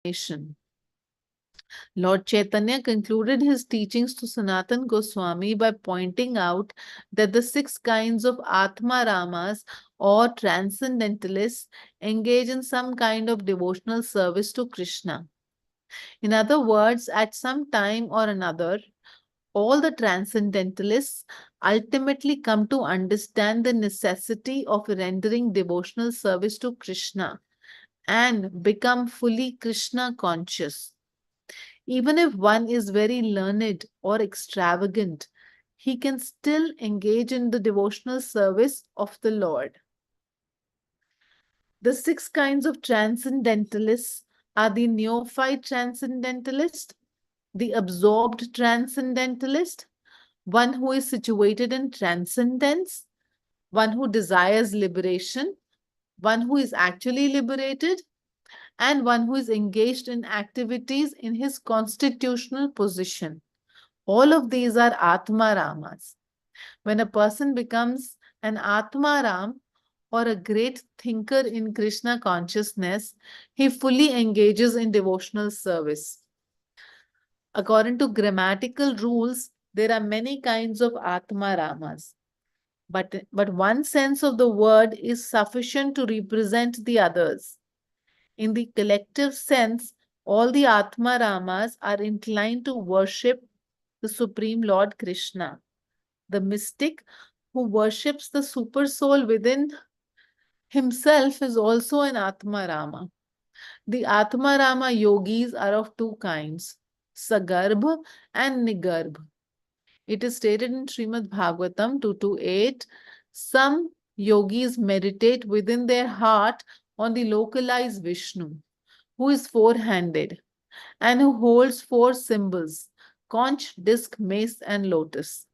nation. Lord Chaitanya concluded his teachings to Sanatan Goswami by pointing out that the six kinds of Atma Ramas or transcendentalists engage in some kind of devotional service to Krishna. In other words, at some time or another, all the transcendentalists ultimately come to understand the necessity of rendering devotional service to Krishna and become fully Krishna conscious. Even if one is very learned or extravagant, he can still engage in the devotional service of the Lord. The six kinds of transcendentalists are the neophyte transcendentalist, the absorbed transcendentalist, one who is situated in transcendence, one who desires liberation, one who is actually liberated, and one who is engaged in activities in his constitutional position. All of these are Atma Ramas. When a person becomes an Atma Ram or a great thinker in Krishna consciousness, he fully engages in devotional service. According to grammatical rules, there are many kinds of Atma Ramas. But one sense of the word is sufficient to represent the others. In the collective sense, all the Atma Ramas are inclined to worship the Supreme Lord Krishna. The mystic who worships the super soul within himself is also an Atma Rama. The Atma Rama yogis are of two kinds, Sagarbha and Nigarbha. It is stated in Srimad Bhagavatam 228. Some yogis meditate within their heart on the localized Vishnu, who is four-handed and who holds four symbols, conch, disc, mace, and lotus.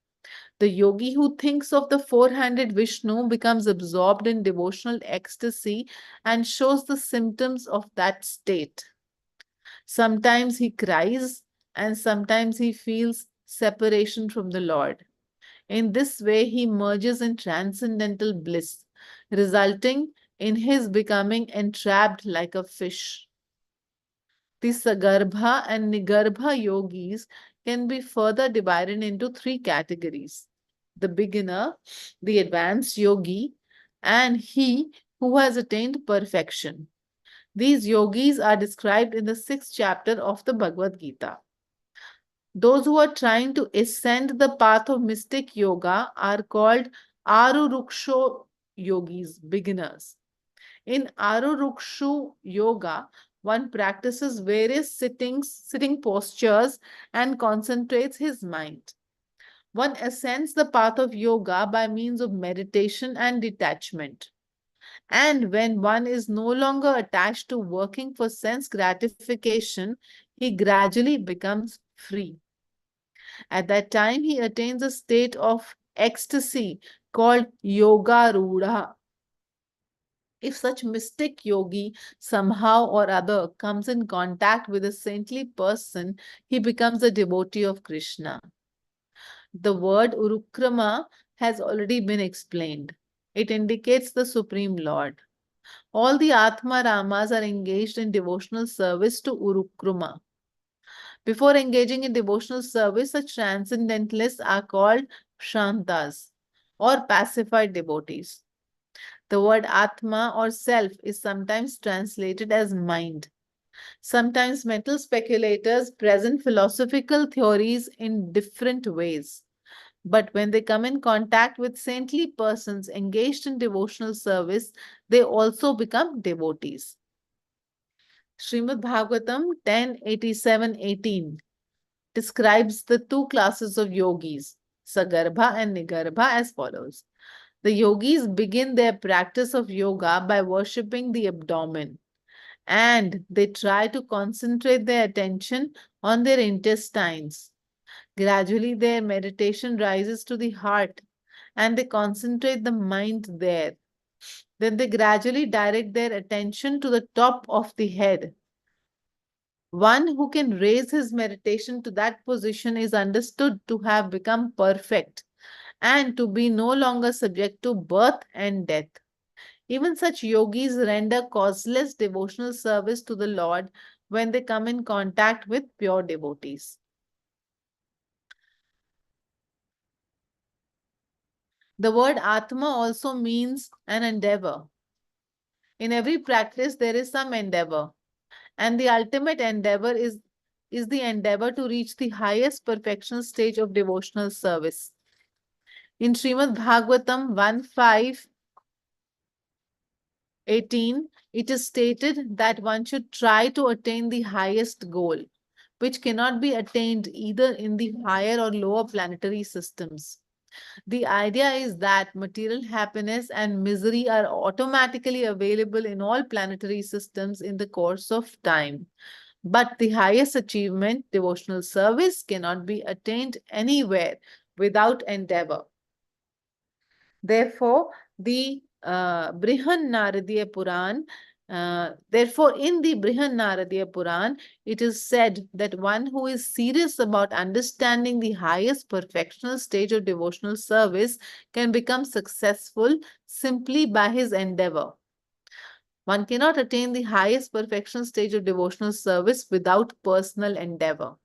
The yogi who thinks of the four-handed Vishnu becomes absorbed in devotional ecstasy and shows the symptoms of that state. Sometimes he cries and sometimes he feels separation from the Lord. In this way, he merges in transcendental bliss, resulting in his becoming entrapped like a fish. The Sagarbha and Nigarbha yogis can be further divided into three categories: the beginner, the advanced yogi, and he who has attained perfection. These yogis are described in the sixth chapter of the Bhagavad Gita. Those who are trying to ascend the path of mystic yoga are called Aruruksho yogis, beginners. In Arurukshu yoga, one practices various sitting postures and concentrates his mind. One ascends the path of yoga by means of meditation and detachment. And when one is no longer attached to working for sense gratification, he gradually becomes free. At that time, he attains a state of ecstasy called Yoga Rudha. If such mystic yogi somehow or other comes in contact with a saintly person, he becomes a devotee of Krishna. The word Urukrama has already been explained. It indicates the Supreme Lord. All the Atma Ramas are engaged in devotional service to Urukrama. Before engaging in devotional service, such transcendentalists are called Shantas or pacified devotees. The word Atma or self is sometimes translated as mind. Sometimes mental speculators present philosophical theories in different ways. But when they come in contact with saintly persons engaged in devotional service, they also become devotees. Srimad Bhagavatam 10:87-18 describes the two classes of yogis, Sagarbha and Nigarbha, as follows. The yogis begin their practice of yoga by worshipping the abdomen, and they try to concentrate their attention on their intestines. Gradually, their meditation rises to the heart and they concentrate the mind there. Then they gradually direct their attention to the top of the head. One who can raise his meditation to that position is understood to have become perfect and to be no longer subject to birth and death. Even such yogis render causeless devotional service to the Lord when they come in contact with pure devotees. The word Atma also means an endeavor. In every practice, there is some endeavor, and the ultimate endeavor is the endeavor to reach the highest perfection stage of devotional service. In Srimad Bhagavatam 1.5.18, it is stated that one should try to attain the highest goal, which cannot be attained either in the higher or lower planetary systems. The idea is that material happiness and misery are automatically available in all planetary systems in the course of time. But the highest achievement, devotional service, cannot be attained anywhere without endeavor. Therefore, the Brihan Naradiya Puran, therefore, in the Brihan Naradiya Puran, it is said that one who is serious about understanding the highest perfectional stage of devotional service can become successful simply by his endeavor. One cannot attain the highest perfection stage of devotional service without personal endeavor.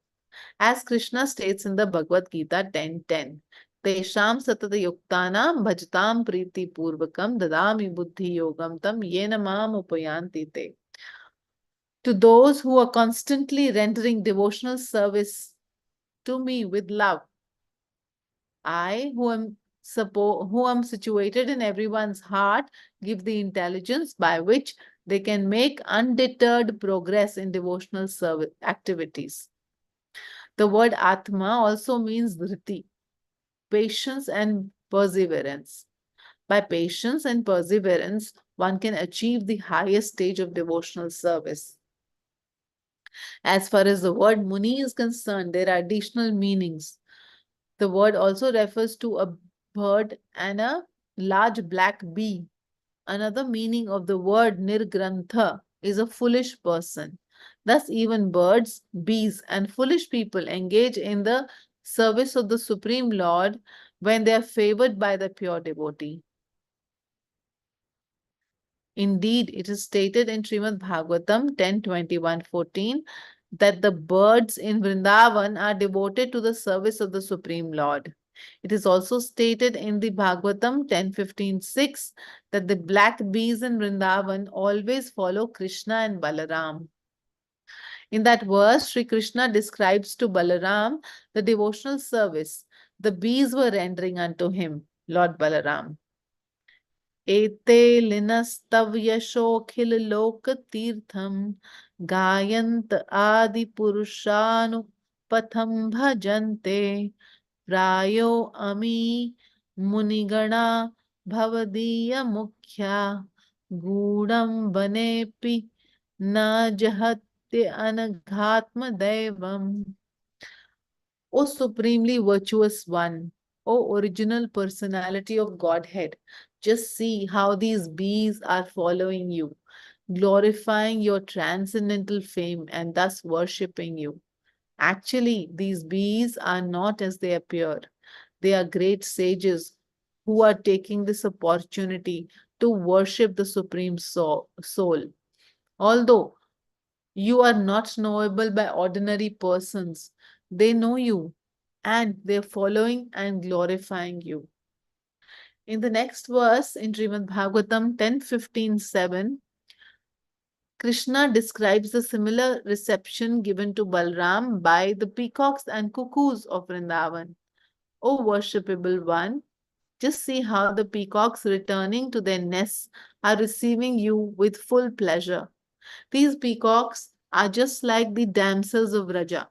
As Krishna states in the Bhagavad Gita 10:10, Tesham satata yuktanam bhajtam priti purvakam dadami buddhi yogam tam yena mam upayanti te. To those who are constantly rendering devotional service to me with love, I, who am situated in everyone's heart, give the intelligence by which they can make undeterred progress in devotional service activities. The word Atma also means dhriti, patience and perseverance. By patience and perseverance, one can achieve the highest stage of devotional service. As far as the word Muni is concerned, there are additional meanings. The word also refers to a bird and a large black bee. Another meaning of the word Nirgrantha is a foolish person. Thus, even birds, bees, and foolish people engage in the service of the Supreme Lord when they are favored by the pure devotee. Indeed, it is stated in Srimad Bhagavatam 10:21-14 that the birds in Vrindavan are devoted to the service of the Supreme Lord. It is also stated in the Bhagavatam 10:15-6 that the black bees in Vrindavan always follow Krishna and Balaram. In that verse, Sri Krishna describes to Balaram the devotional service the bees were rendering unto him, Lord Balaram. Ete linastav yashokhil lok tirtham gayant adi purushanu patham bhajante प्रायो अमी मुनिगणा भवदीय मुख्या गूढ़ं बनेपि न जहत्य अनघात्म Deivam. O supremely virtuous one, O original personality of Godhead, just see how these bees are following you, glorifying your transcendental fame and thus worshipping you. Actually, these bees are not as they appear. They are great sages who are taking this opportunity to worship the Supreme Soul. Although you are not knowable by ordinary persons, they know you and they're following and glorifying you. In the next verse in Srimad Bhagavatam 10:15-7, Krishna describes the similar reception given to Balram by the peacocks and cuckoos of Vrindavan. O worshipable one, just see how the peacocks returning to their nests are receiving you with full pleasure. These peacocks are just like the damsels of Raja.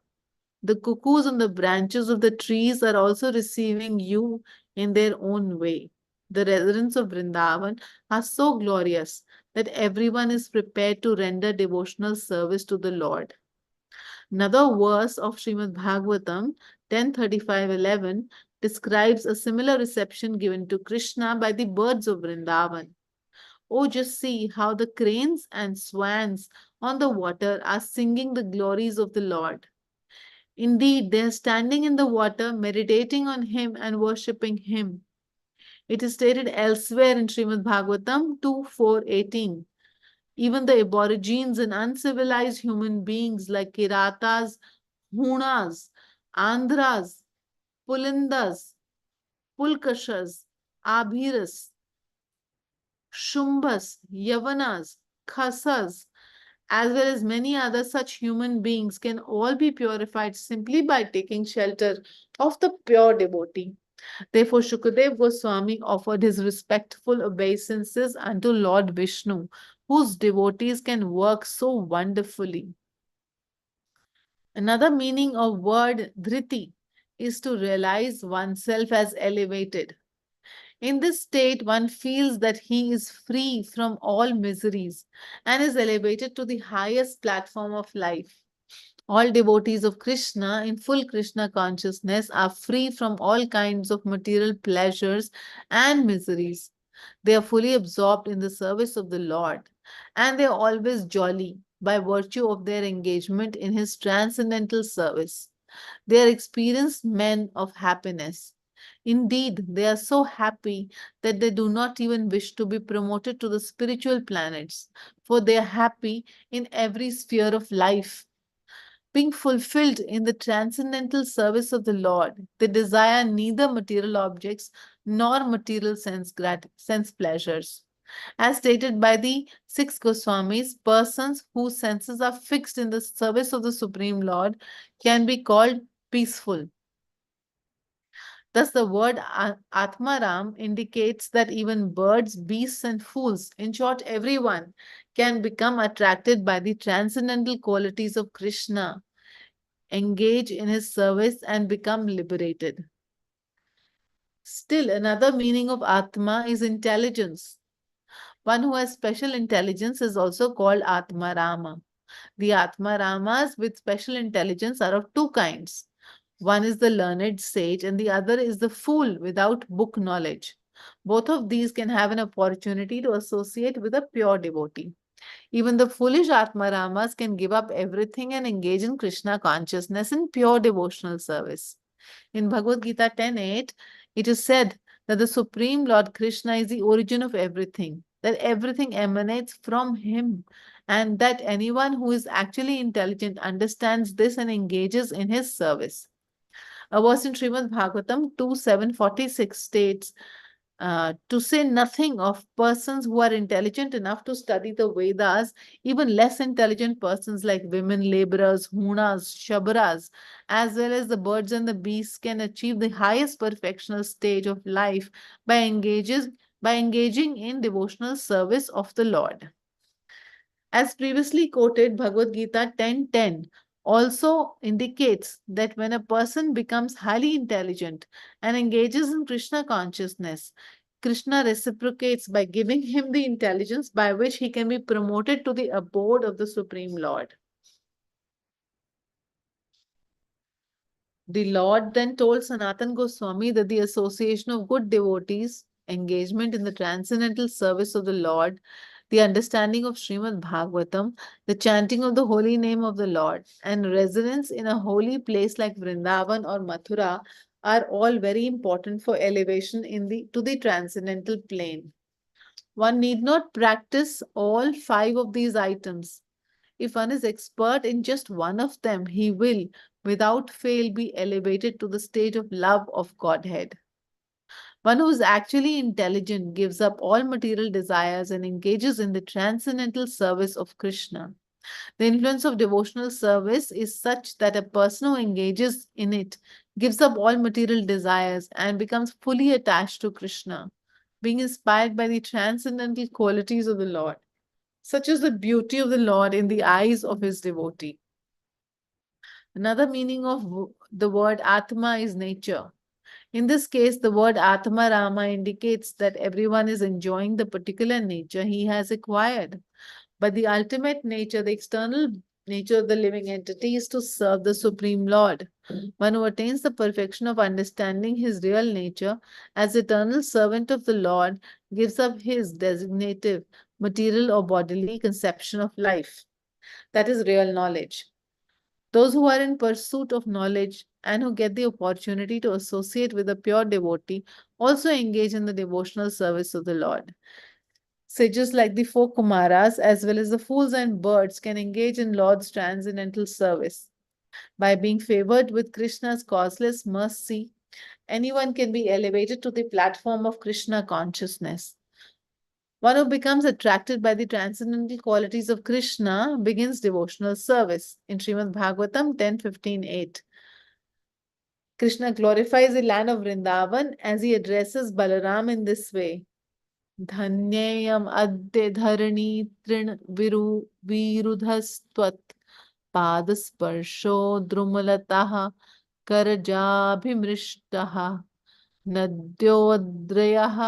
The cuckoos on the branches of the trees are also receiving you in their own way. The residents of Vrindavan are so glorious that everyone is prepared to render devotional service to the Lord. Another verse of Srimad Bhagavatam 10:35-11 describes a similar reception given to Krishna by the birds of Vrindavan. Oh, just see how the cranes and swans on the water are singing the glories of the Lord. Indeed, they are standing in the water, meditating on Him and worshipping Him. It is stated elsewhere in Srimad Bhagavatam 2:4-18 Even the aborigines and uncivilized human beings like Kiratas, Hunas, Andhras, Pulindas, Pulkashas, Abhiras, Shumbas, Yavanas, Khasas, as well as many other such human beings can all be purified simply by taking shelter of the pure devotee. Therefore, Shukadev Goswami offered his respectful obeisances unto Lord Vishnu, whose devotees can work so wonderfully. Another meaning of word dhriti is to realize oneself as elevated. In this state, one feels that he is free from all miseries and is elevated to the highest platform of life. All devotees of Krishna in full Krishna consciousness are free from all kinds of material pleasures and miseries. They are fully absorbed in the service of the Lord, and they are always jolly by virtue of their engagement in His transcendental service. They are experienced men of happiness. Indeed, they are so happy that they do not even wish to be promoted to the spiritual planets, for they are happy in every sphere of life. Being fulfilled in the transcendental service of the Lord, they desire neither material objects nor material sense pleasures. As stated by the six Goswamis, persons whose senses are fixed in the service of the Supreme Lord can be called peaceful. Thus, the word Atmaram indicates that even birds, beasts, and fools, in short, everyone, can become attracted by the transcendental qualities of Krishna, engage in his service, and become liberated. Still, another meaning of Atma is intelligence. One who has special intelligence is also called Atmarama. The Atmaramas with special intelligence are of two kinds. One is the learned sage, and the other is the fool without book knowledge. Both of these can have an opportunity to associate with a pure devotee. Even the foolish Atmaramas can give up everything and engage in Krishna consciousness in pure devotional service. In Bhagavad Gita 10:8, it is said that the Supreme Lord Krishna is the origin of everything, that everything emanates from Him, and that anyone who is actually intelligent understands this and engages in His service. A verse in Srimad Bhagavatam 2:746 states, to say nothing of persons who are intelligent enough to study the Vedas, even less intelligent persons like women, laborers, hunas, shabras, as well as the birds and the beasts can achieve the highest perfectional stage of life by engaging in devotional service of the Lord. As previously quoted, Bhagavad Gita 10:10 also indicates that when a person becomes highly intelligent and engages in Krishna consciousness, Krishna reciprocates by giving him the intelligence by which he can be promoted to the abode of the Supreme Lord. The Lord then told Sanatan Goswami that the association of good devotees, engagement in the transcendental service of the Lord, the understanding of Srimad Bhagavatam, the chanting of the holy name of the Lord, and residence in a holy place like Vrindavan or Mathura are all very important for elevation to the transcendental plane. One need not practice all five of these items. If one is expert in just one of them, he will, without fail, be elevated to the state of love of Godhead. One who is actually intelligent gives up all material desires and engages in the transcendental service of Krishna. The influence of devotional service is such that a person who engages in it gives up all material desires and becomes fully attached to Krishna, being inspired by the transcendental qualities of the Lord. Such is the beauty of the Lord in the eyes of his devotee. Another meaning of the word Atma is nature. In this case, the word Atma Rama indicates that everyone is enjoying the particular nature he has acquired. But the ultimate nature, the external nature of the living entity, is to serve the Supreme Lord. One who attains the perfection of understanding his real nature as eternal servant of the Lord gives up his designative, material, or bodily conception of life. That is real knowledge. Those who are in pursuit of knowledge and who get the opportunity to associate with a pure devotee also engage in the devotional service of the Lord. Sages like the four Kumaras, as well as the fools and birds, can engage in Lord's transcendental service. By being favored with Krishna's causeless mercy, anyone can be elevated to the platform of Krishna consciousness. One who becomes attracted by the transcendental qualities of Krishna begins devotional service. In Srimad Bhagavatam 10:15-8, Krishna glorifies the land of Vrindavan as he addresses Balaram in this way. धन्येयम् अद्य धरणी तृण विरुधस्त्वत् पादस्पर्शो द्रुमलतः करजाभिमृष्टः नद्योद्रयः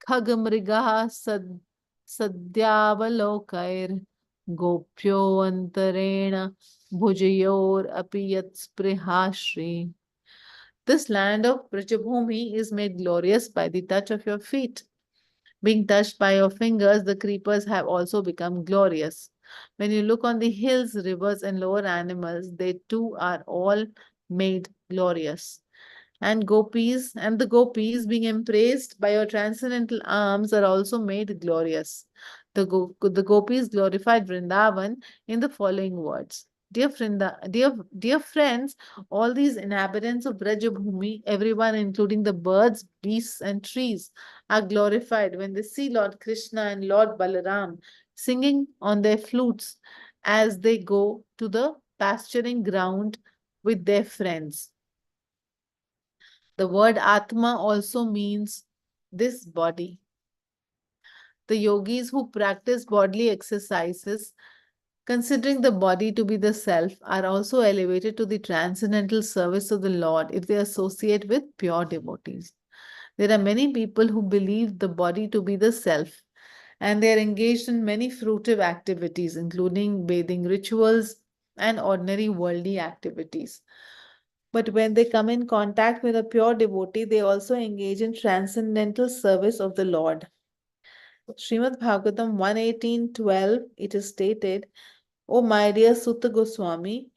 खगमृगः सद्यावलोकैर्गोप्योऽन्तरेण भुजयोरपि यत्स्पृहाश्री. This land of Brajabhumi is made glorious by the touch of your feet. Being touched by your fingers, the creepers have also become glorious. When you look on the hills, rivers, and lower animals, they too are all made glorious. And the gopis being embraced by your transcendental arms are also made glorious. The gopis glorified Vrindavan in the following words. Dear friends, all these inhabitants of Brajabhumi, everyone including the birds, beasts, and trees, are glorified when they see Lord Krishna and Lord Balaram singing on their flutes as they go to the pasturing ground with their friends. The word Atma also means this body. The yogis who practice bodily exercises, considering the body to be the self, are also elevated to the transcendental service of the Lord if they associate with pure devotees. There are many people who believe the body to be the self, and they are engaged in many fruitive activities, including bathing rituals and ordinary worldly activities. But when they come in contact with a pure devotee, they also engage in transcendental service of the Lord. Srimad Bhagavatam 1:18-12, it is stated, O my dear Sutta Goswami,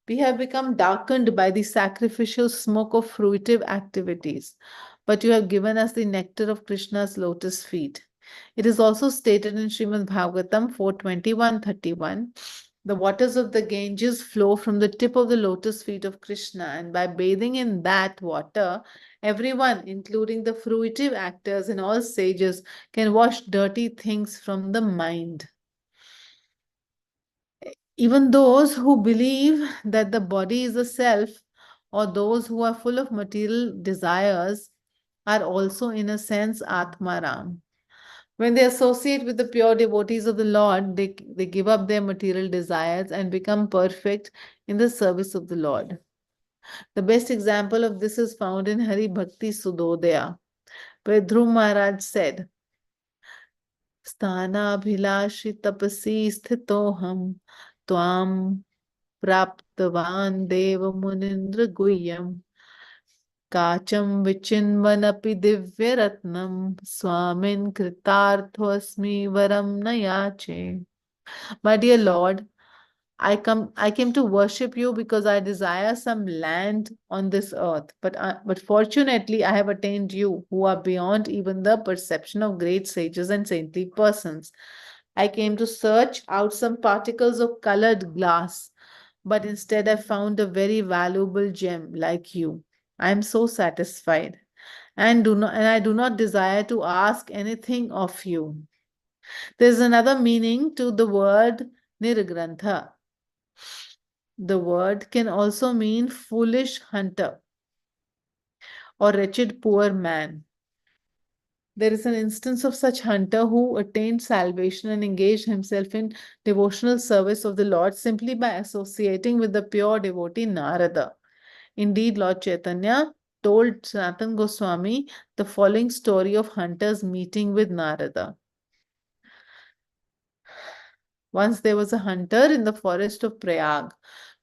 we have become darkened by the sacrificial smoke of fruitive activities, but you have given us the nectar of Krishna's lotus feet. It is also stated in Srimad Bhagavatam 4:21-31, the waters of the Ganges flow from the tip of the lotus feet of Krishna, and by bathing in that water, everyone, including the fruitive actors and all sages, can wash dirty things from the mind. Even those who believe that the body is a self, or those who are full of material desires, are also, in a sense, Atmaram. When they associate with the pure devotees of the Lord, they give up their material desires and become perfect in the service of the Lord. The best example of this is found in Hari Bhakti Sudodaya, where Dhruv Maharaj said, Sthanabhilashi tapasi sthitoham tvam praptavan deva munindra guhyam Kacham vichinvanapi divyaratnam swamin kritarthosmi varam nayache. My dear Lord, I came to worship you because I desire some land on this earth. But fortunately, I have attained you, who are beyond even the perception of great sages and saintly persons. I came to search out some particles of colored glass, but instead I found a very valuable gem like you. I am so satisfied and I do not desire to ask anything of you. There is another meaning to the word nirgrantha. The word can also mean foolish hunter or wretched poor man. There is an instance of such hunter who attained salvation and engaged himself in devotional service of the Lord simply by associating with the pure devotee Narada. Indeed, Lord Chaitanya told Sanatan Goswami the following story of hunters meeting with Narada. Once there was a hunter in the forest of Prayag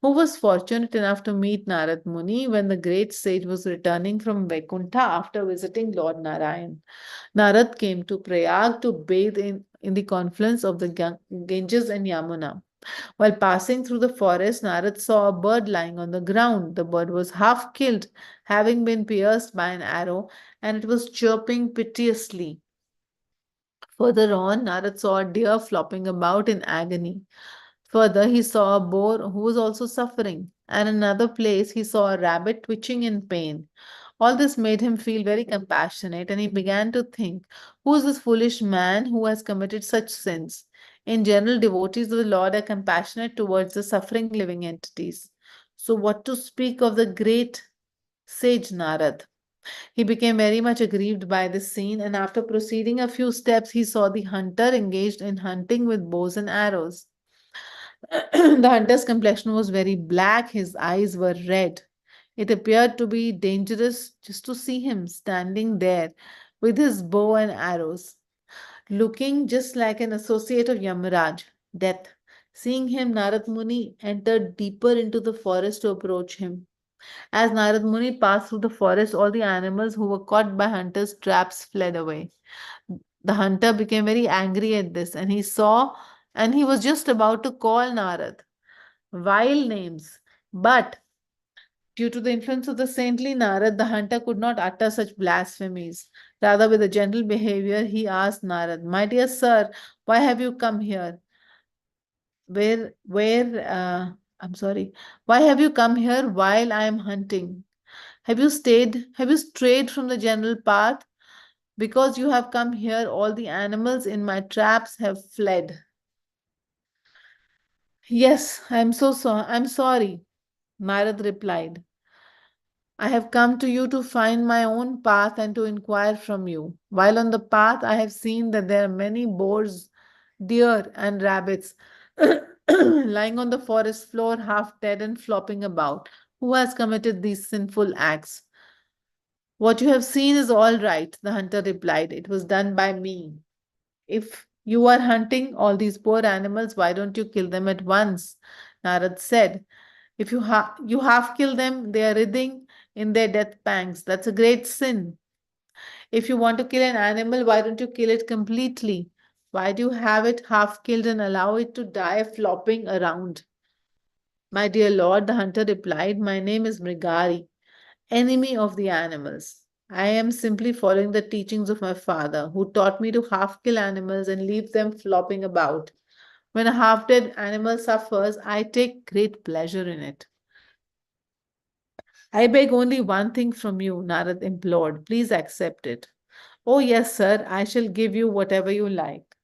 who was fortunate enough to meet Narad Muni when the great sage was returning from Vaikuntha after visiting Lord Narayan. Narad came to Prayag to bathe in the confluence of the Ganges and Yamuna. While passing through the forest, Narad saw a bird lying on the ground. The bird was half killed, having been pierced by an arrow, and it was chirping piteously. Further on, Narad saw a deer flopping about in agony. Further, he saw a boar who was also suffering, and in another place, he saw a rabbit twitching in pain. All this made him feel very compassionate, and he began to think, who is this foolish man who has committed such sins? In general, devotees of the Lord are compassionate towards the suffering living entities. So, what to speak of the great sage Narad? He became very much aggrieved by this scene, and after proceeding a few steps, he saw the hunter engaged in hunting with bows and arrows. The hunter's complexion was very black, his eyes were red. It appeared to be dangerous just to see him standing there with his bow and arrows, looking just like an associate of Yamaraj, Death. Seeing him, Narad Muni entered deeper into the forest to approach him. As Narad Muni passed through the forest, all the animals who were caught by hunters' traps fled away. The hunter became very angry at this, and he was just about to call Narad vile names. But due to the influence of the saintly Narad, the hunter could not utter such blasphemies. Rather, with a gentle behavior, he asked Narad, "My dear sir, why have you come here? I'm sorry, why have you come here while I am hunting? Have you strayed from the general path? Because you have come here, all the animals in my traps have fled." "Yes, I'm sorry," Narad replied. "I have come to you to find my own path and to inquire from you. While on the path, I have seen that there are many boars, deer, and rabbits lying on the forest floor, half dead and flopping about. Who has committed these sinful acts?" "What you have seen is all right," the hunter replied. "It was done by me. If you are hunting all these poor animals, why don't you kill them at once?" Narad said. "If you half kill them, they are writhing in their death pangs. That's a great sin. If you want to kill an animal, why don't you kill it completely? Why do you have it half killed and allow it to die flopping around?" "My dear lord," the hunter replied, "my name is Mrigari, enemy of the animals. I am simply following the teachings of my father, who taught me to half kill animals and leave them flopping about. When a half dead animal suffers, I take great pleasure in it." "I beg only one thing from you," Narad implored. "Please accept it." "Oh, yes, sir, I shall give you whatever you like,"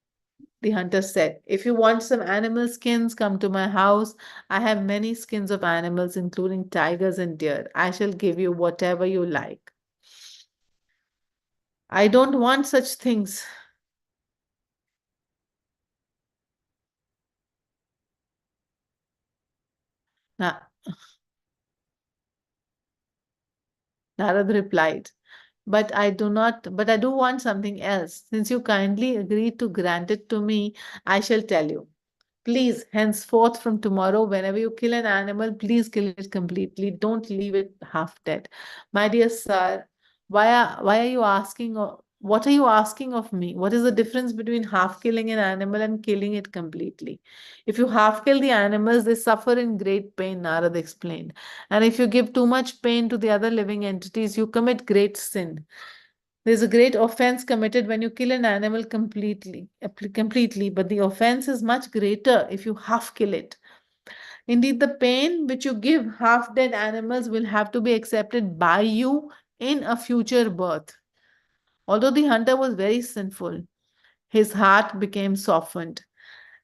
the hunter said. "If you want some animal skins, come to my house. I have many skins of animals, including tigers and deer. I shall give you whatever you like." "I don't want such things." Na- Narad replied. But I do want something else. Since you kindly agreed to grant it to me, I shall tell you. Please, henceforth from tomorrow, whenever you kill an animal, please kill it completely. Don't leave it half dead. My dear sir, why are you asking, what are you asking of me? What is the difference between half killing an animal and killing it completely? If you half kill the animals, they suffer in great pain, Narad explained. And if you give too much pain to the other living entities, you commit great sin. There's a great offense committed when you kill an animal completely, but the offense is much greater if you half kill it. Indeed, the pain which you give half dead animals will have to be accepted by you in a future birth. Although the hunter was very sinful, his heart became softened,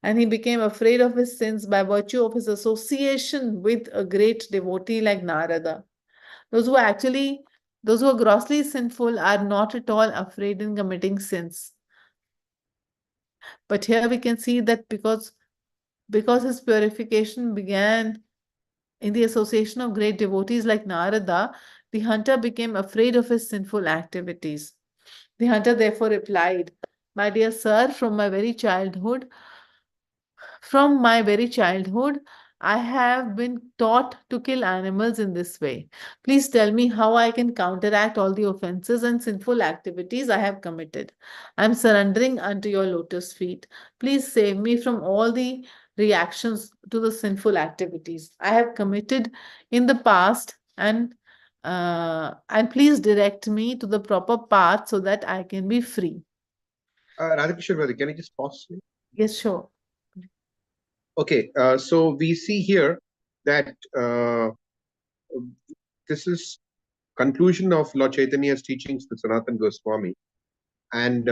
and he became afraid of his sins by virtue of his association with a great devotee like Narada. Those who actually, those who are grossly sinful are not at all afraid in committing sins. But here we can see that because his purification began in the association of great devotees like Narada, the hunter became afraid of his sinful activities. The hunter therefore replied, "My dear sir, from my very childhood, I have been taught to kill animals in this way. Please tell me how I can counteract all the offenses and sinful activities I have committed. I am surrendering unto your lotus feet. Please save me from all the reactions to the sinful activities I have committed in the past, and please direct me to the proper path so that I can be free." Radhakrishnan, can I just pause here? Yes, sure. Okay, so we see here that this is conclusion of Lord Chaitanya's teachings to Sanatana Goswami, and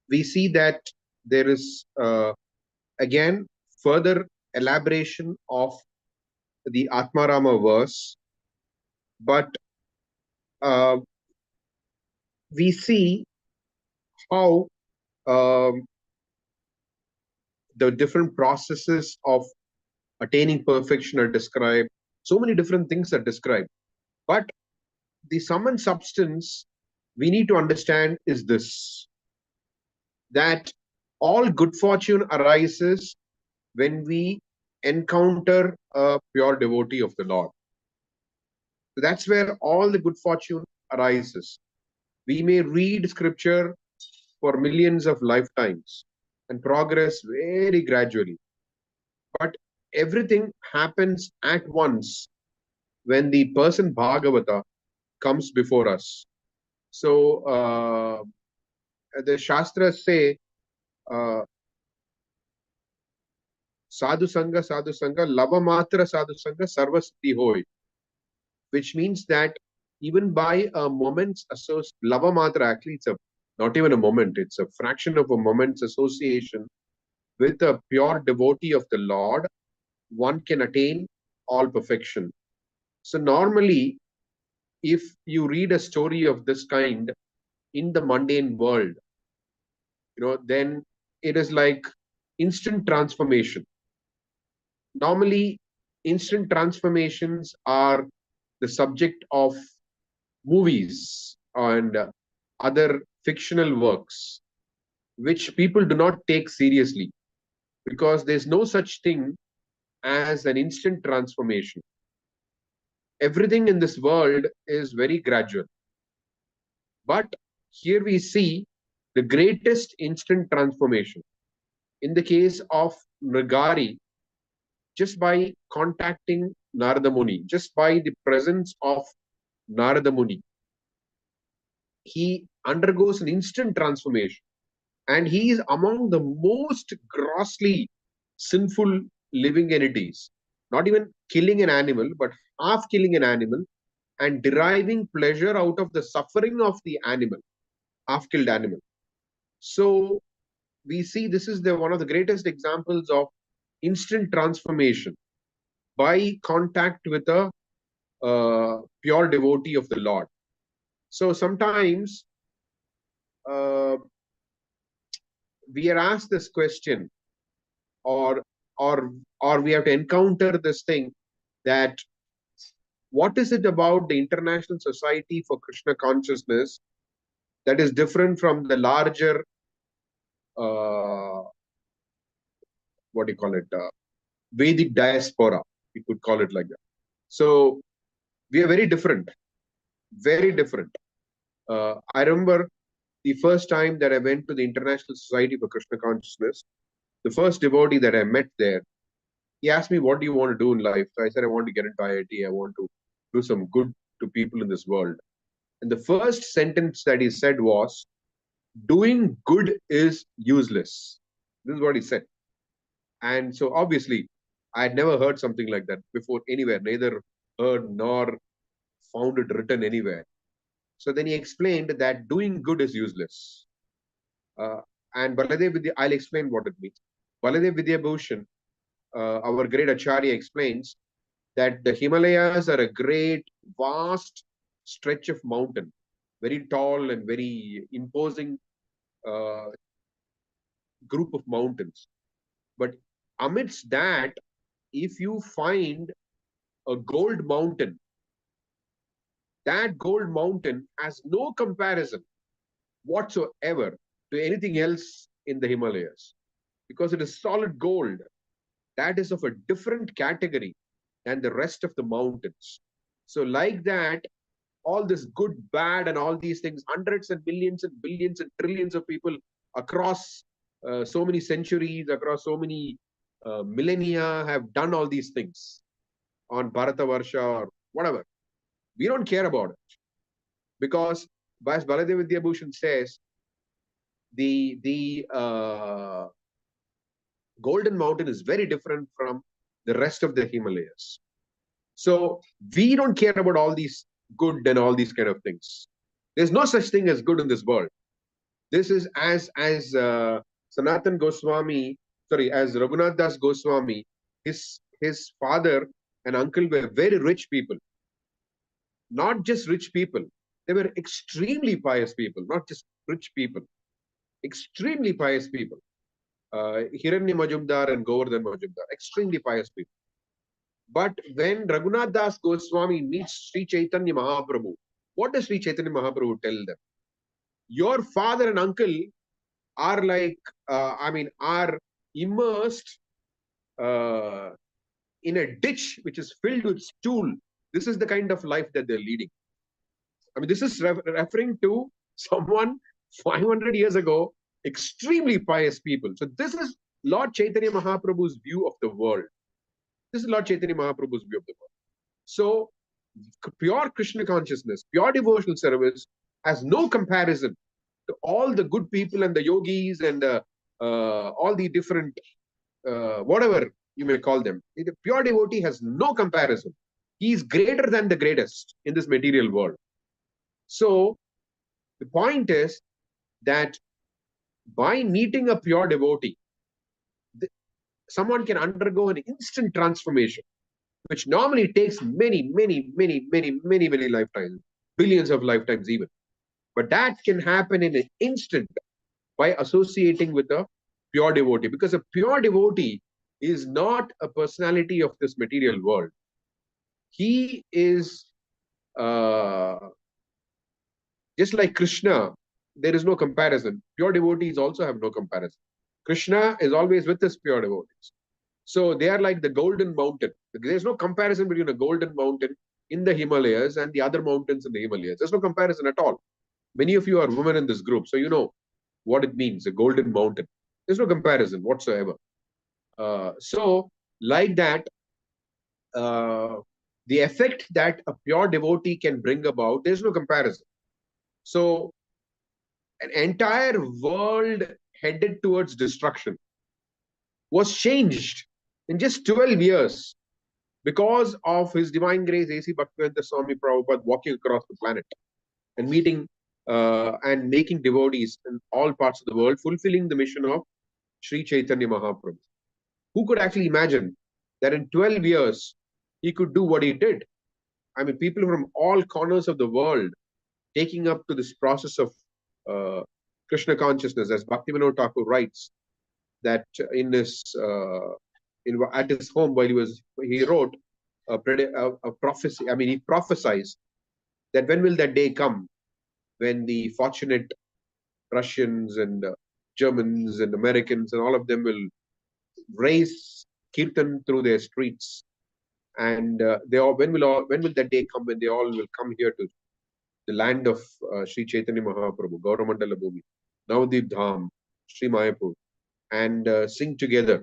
we see that there is again further elaboration of the Atmarama verse, but uh, we see how um, the different processes of attaining perfection are described. So many different things are described, but the sum and substance we need to understand is this, that all good fortune arises when we encounter a pure devotee of the Lord. So that's where all the good fortune arises. We may read scripture for millions of lifetimes and progress very gradually, but everything happens at once when the person Bhagavata comes before us. So the Shastras say, uh, sadhu sangha, lava matra sadhu sangha, sarva siddhi hoy, which means that even by a moment's lava matra, actually it's a not even a moment, it's a fraction of a moment's association with a pure devotee of the Lord, one can attain all perfection. So normally, if you read a story of this kind in the mundane world, then it is like instant transformation. Normally, instant transformations are the subject of movies and other fictional works, which people do not take seriously because there's no such thing as an instant transformation. Everything in this world is very gradual. But here we see the greatest instant transformation. In the case of Nragari, just by contacting Narada Muni, just by the presence of Narada Muni, he undergoes an instant transformation. And he is among the most grossly sinful living entities. Not even killing an animal, but half killing an animal and deriving pleasure out of the suffering of the animal, half killed animal. So we see this is one of the greatest examples of instant transformation by contact with a pure devotee of the Lord. So sometimes uh, we are asked this question, or or we have to encounter this thing, that what is it about the International Society for Krishna Consciousness that is different from the larger uh, what do you call it, Vedic diaspora, we could call it like that. So we are very different, very different. I remember the first time that I went to the International Society for Krishna Consciousness, the first devotee that I met there, he asked me, what do you want to do in life? So I said, I want to get into IIT. I want to do some good to people in this world. And the first sentence that he said was, doing good is useless. This is what he said. And so obviously, I had never heard something like that before anywhere, neither heard nor found it written anywhere. So then he explained that doing good is useless. And Baladev Vidya, I'll explain what it means. Baladev Vidyabhushan, our great Acharya, explains that the Himalayas are a great, vast stretch of mountain, very tall and very imposing uh, group of mountains. But amidst that, if you find a gold mountain, that gold mountain has no comparison whatsoever to anything else in the Himalayas, because it is solid gold. That is of a different category than the rest of the mountains. So like that, all this good, bad, and all these things, hundreds and millions and billions and trillions of people across so many centuries, across so many millennia have done all these things on Bharatavarsha or whatever. We don't care about it, because as Baladev Vidyabhushan says, the Golden Mountain is very different from the rest of the Himalayas. So we don't care about all these good and all these kind of things. There's no such thing as good in this world. This is as Sanatan Goswami, sorry, as Raghunath Das Goswami, his father and uncle were very rich people. Not just rich people, they were extremely pious people, not just rich people, extremely pious people. Hiranya Majumdar and Govardhan Majumdar, extremely pious people. But when Raghunath Das Goswami meets Sri Chaitanya Mahaprabhu, what does Sri Chaitanya Mahaprabhu tell them? Your father and uncle are like, are immersed uh, in a ditch which is filled with stool. This is the kind of life that they're leading. I mean, this is referring to someone 500 years ago, extremely pious people. So this is Lord Chaitanya Mahaprabhu's view of the world. This is Lord Chaitanya Mahaprabhu's view of the world. So pure Krishna consciousness, pure devotional service has no comparison to all the good people and the yogis and all the different, whatever you may call them. The pure devotee has no comparison. He is greater than the greatest in this material world. So the point is that by meeting a pure devotee, someone can undergo an instant transformation, which normally takes many lifetimes, billions of lifetimes even. But that can happen in an instant by associating with a pure devotee, because a pure devotee is not a personality of this material world. He is just like Krishna. There is no comparison. Pure devotees also have no comparison. Krishna is always with his pure devotees. So they are like the Golden Mountain. There's no comparison between a Golden Mountain in the Himalayas and the other mountains in the Himalayas. There's no comparison at all. Many of you are women in this group, so you know what it means, a Golden Mountain. There's no comparison whatsoever. So like that, the effect that a pure devotee can bring about, there's no comparison. So an entire world headed towards destruction was changed in just 12 years because of His Divine Grace A.C. Bhaktivedanta Swami Prabhupada walking across the planet and meeting and making devotees in all parts of the world, fulfilling the mission of Sri Chaitanya Mahaprabhu. Who could actually imagine that in 12 years he could do what he did? I mean, people from all corners of the world taking up to this process of Krishna consciousness, as Bhaktivinoda Thakur writes, that in his at his home while he wrote a prophecy. I mean, he prophesies that when will that day come when the fortunate Russians and Germans and Americans and all of them will raise kirtan through their streets, and when will that day come when they all will come here to the land of Sri Chaitanya Mahaprabhu, Gauramandala Bhumi, Navadip Dham, Sri Mayapur, and sing together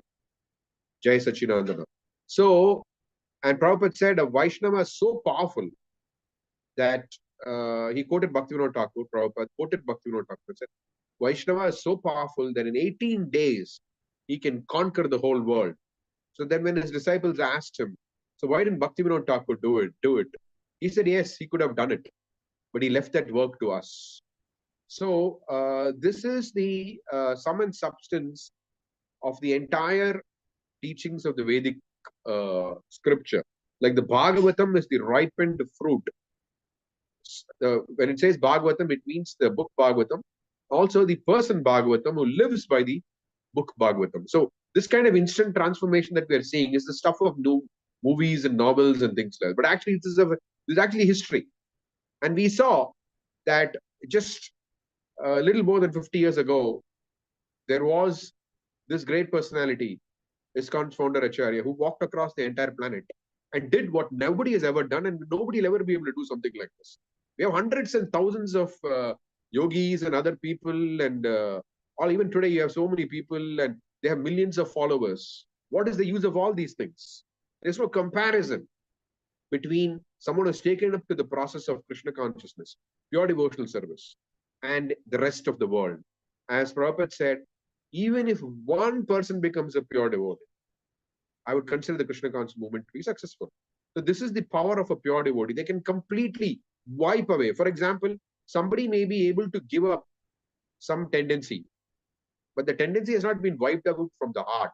Jai Sachinandana. So, and Prabhupada said a Vaishnava is so powerful that he quoted Bhaktivinoda Thakur. Prabhupada quoted Bhaktivinoda Thakur, said Vaishnava is so powerful that in 18 days he can conquer the whole world. So then when his disciples asked him, so why didn't Bhaktivinoda Thakur do it? He said, yes, he could have done it, but he left that work to us. So this is the sum and substance of the entire teachings of the Vedic scripture. Like the Bhagavatam is the ripened fruit. When it says Bhagavatam, it means the book Bhagavatam. Also the person Bhagavatam who lives by the book Bhagavatam. So this kind of instant transformation that we are seeing is the stuff of new movies and novels and things like that. But actually, this is actually history. And we saw that just a little more than 50 years ago, there was this great personality, ISKCON's founder Acharya, who walked across the entire planet and did what nobody has ever done, and nobody will ever be able to do something like this. We have hundreds and thousands of yogis and other people, and or even today you have so many people and they have millions of followers. What is the use of all these things? There's no comparison between someone who's taken up to the process of Krishna consciousness, pure devotional service, and the rest of the world. as Prabhupada said, even if one person becomes a pure devotee, I would consider the Krishna conscious movement to be successful. So this is the power of a pure devotee. They can completely wipe away. For example, somebody may be able to give up some tendency, but the tendency has not been wiped out from the heart.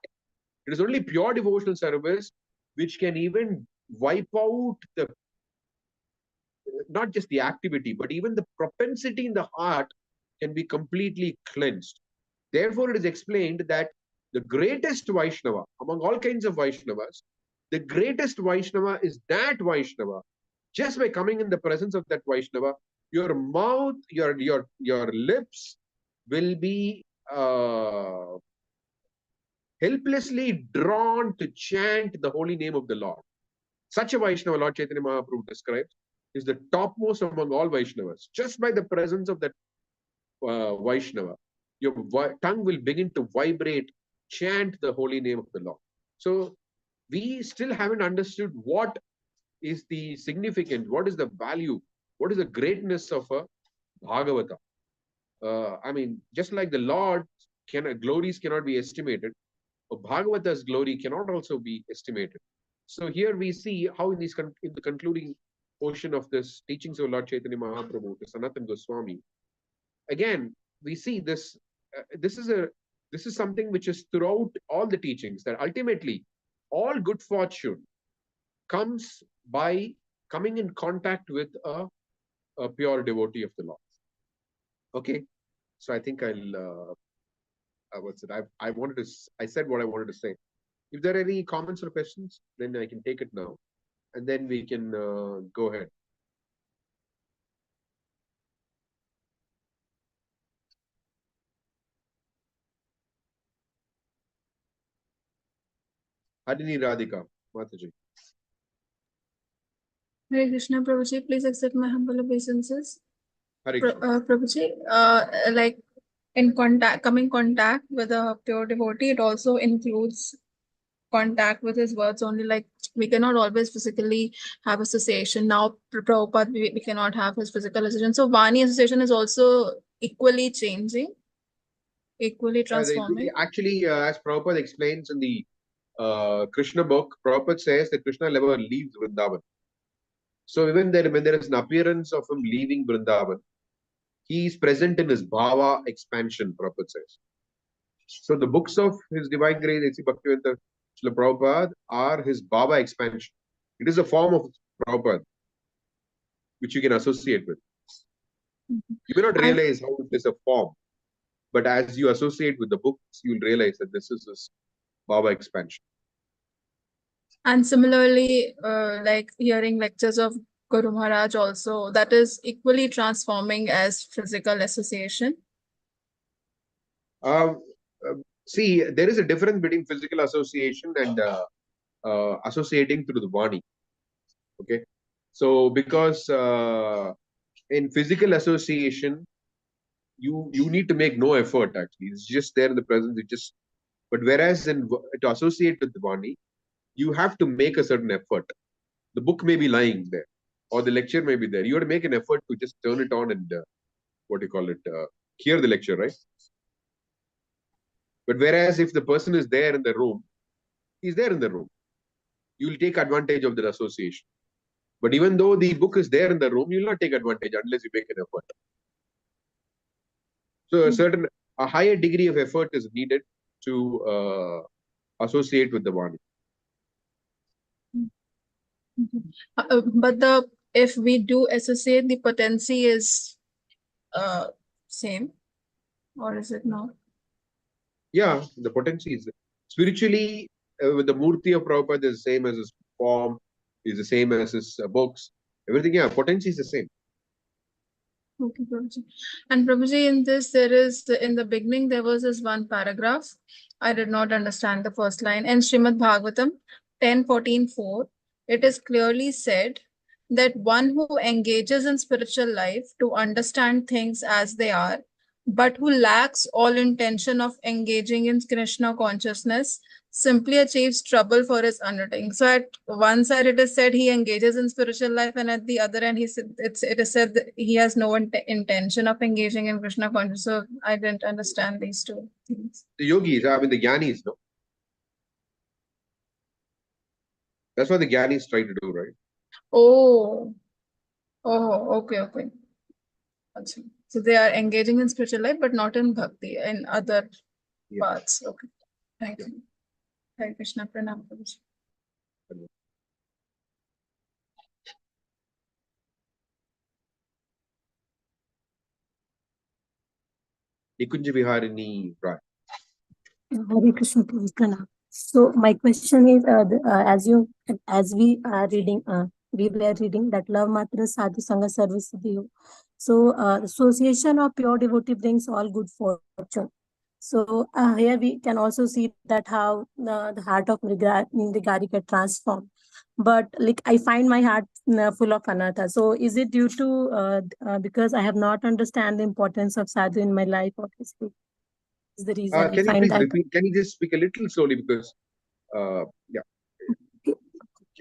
It is only pure devotional service which can even wipe out the, not just the activity, but even the propensity in the heart can be completely cleansed. Therefore, it is explained that the greatest Vaishnava, among all kinds of Vaishnavas, the greatest Vaishnava is that Vaishnava. Just by coming in the presence of that Vaishnava, your mouth, your lips will be helplessly drawn to chant the holy name of the Lord. Such a Vaishnava, Lord Chaitanya Mahaprabhu describes, is the topmost among all Vaishnavas. Just by the presence of that Vaishnava, your tongue will begin to vibrate, chant the holy name of the Lord. So we still haven't understood what is the significance, what is the value, what is the greatness of a Bhagavata. I mean, just like the Lord, glories cannot be estimated, a Bhagavata's glory cannot also be estimated. So here we see how in the concluding portion of this teachings of Lord Chaitanya Mahaprabhu to Sanatana Goswami, again we see this. This is something which is throughout all the teachings, that ultimately all good fortune comes by coming in contact with a pure devotee of the Lord. Okay, so I think I'll. What's it? I said what I wanted to say. If there are any comments or questions, then I can take it now, and then we can go ahead. Harini Radhika, Mataji. Hare Krishna, Prabhuji, please accept my humble obeisances. Hare Krishna. Prabhuji, like coming contact with a pure devotee, it also includes contact with his words only. Like we cannot always physically have association. Now, Prabhupada, we cannot have his physical association. So, Vani association is also equally changing, equally transforming. Actually, as Prabhupada explains in the Krishna book, Prabhupada says that Krishna never leaves Vrindavan. So even when there is an appearance of him leaving Vrindavan, he is present in his bhava expansion, Prabhupada says. So the books of His Divine Grace, A.C. Bhaktivedanta Srila Prabhupada, are his bhava expansion. It is a form of Prabhupada which you can associate with. You may not realize how it is a form, but as you associate with the books, you will realize that this is his bhava expansion. And similarly, like hearing lectures of Guru Maharaj also, that is equally transforming as physical association. See, there is a difference between physical association and associating through the Vani. Okay, so because in physical association, you need to make no effort. Actually, it's just there in the presence. But whereas to associate with the Vani, you have to make a certain effort. The book may be lying there, or the lecture may be there. You have to make an effort to just turn it on and hear the lecture, right? But whereas if the person is there in the room, he's there in the room. You will take advantage of that association. But even though the book is there in the room, you will not take advantage unless you make an effort. So a higher degree of effort is needed to associate with the Vani. But if we do associate, the potency is same, or is it not? Yeah, the potency is spiritually with the Murti of Prabhupada is the same as his form, is the same as his books. Everything, yeah, potency is the same. Okay, Prabhuji. And Prabhuji, in this, in the beginning, there was this one paragraph. I did not understand the first line. In Srimad Bhagavatam 10:14:4, it is clearly said that one who engages in spiritual life to understand things as they are but who lacks all intention of engaging in Krishna consciousness, simply achieves trouble for his undertaking. So at one side it is said he engages in spiritual life, and at the other end it is said that he has no intention of engaging in Krishna consciousness. So I didn't understand these two things. The yogis, I mean the jnanis, no? That's what the jnanis try to do, right? Oh, okay. Achha. So they are engaging in spiritual life, but not in bhakti, in other Yeah. paths. Okay. Thank Yeah. you. Hare Krishna, Pranam Prabhuji. Nikunja Viharini, right? Hare Krishna, Prabhu, Pranam. So my question is, as we are reading, we were reading that love matra sadhu sanga service siddhi. So association of pure devotee brings all good fortune. So here we can also see that how the heart of Nirigari get transformed. But like I find my heart full of anartha. So is it due to because I have not understand the importance of sadhu in my life, obviously? Is the reason I Can you find please that. repeat? Can you just speak a little slowly because, yeah.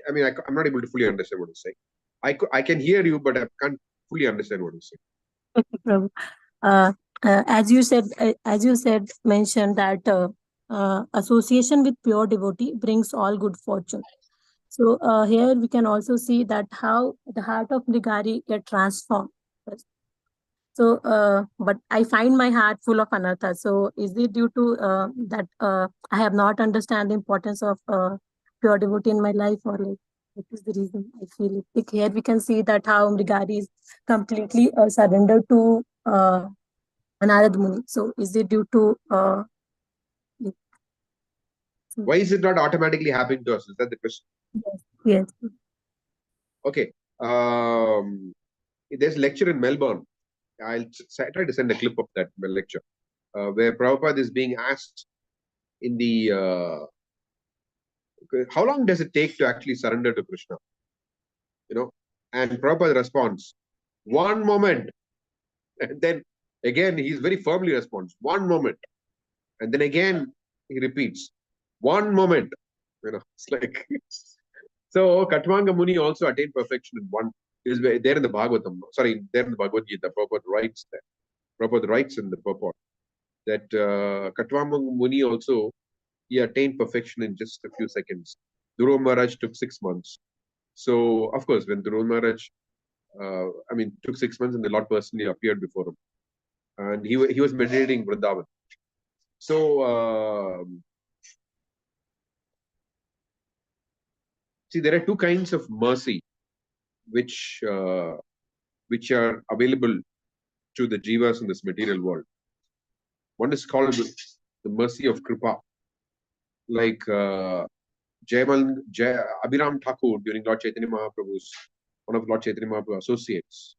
I mean, I'm not able to fully understand what you're saying. I can hear you, but I can't fully understand what you're saying. Okay, Prabhu. As you said, mentioned that association with pure devotee brings all good fortune. So here we can also see that how the heart of Nigari get transformed. So, but I find my heart full of anartha. So, is it due to that I have not understand the importance of pure devotee in my life, or like what is the reason I feel it? Like here we can see that how Mrigari is completely surrendered to Anarad Muni. So, is it due to like, Why is it not automatically happening to us? Is that the question? yes. Okay. There's a lecture in Melbourne. I'll try to send a clip of that lecture where Prabhupada is being asked in the how long does it take to actually surrender to Krishna? You know, and Prabhupada responds, 1 moment. And then again, he's very firmly responds, 1 moment. And then again, he repeats, 1 moment. You know, it's like, so Katwanga Muni also attained perfection in one, is there in the Bhagavatam, sorry, there in the Bhagavad Gita, Prabhupada writes there. Prabhupada writes in the purport that Katwanga Muni also, he attained perfection in just a few seconds. Dhruva Maharaj took 6 months. So, of course, when Dhruva Maharaj, took 6 months and the Lord personally appeared before him. And he was meditating Vrindavan. So, see, there are two kinds of mercy which are available to the jivas in this material world. One is called the mercy of Kripa. Like Abhiram Thakur during Lord Chaitanya Mahaprabhu's, one of Lord Chaitanya Mahaprabhu's associates,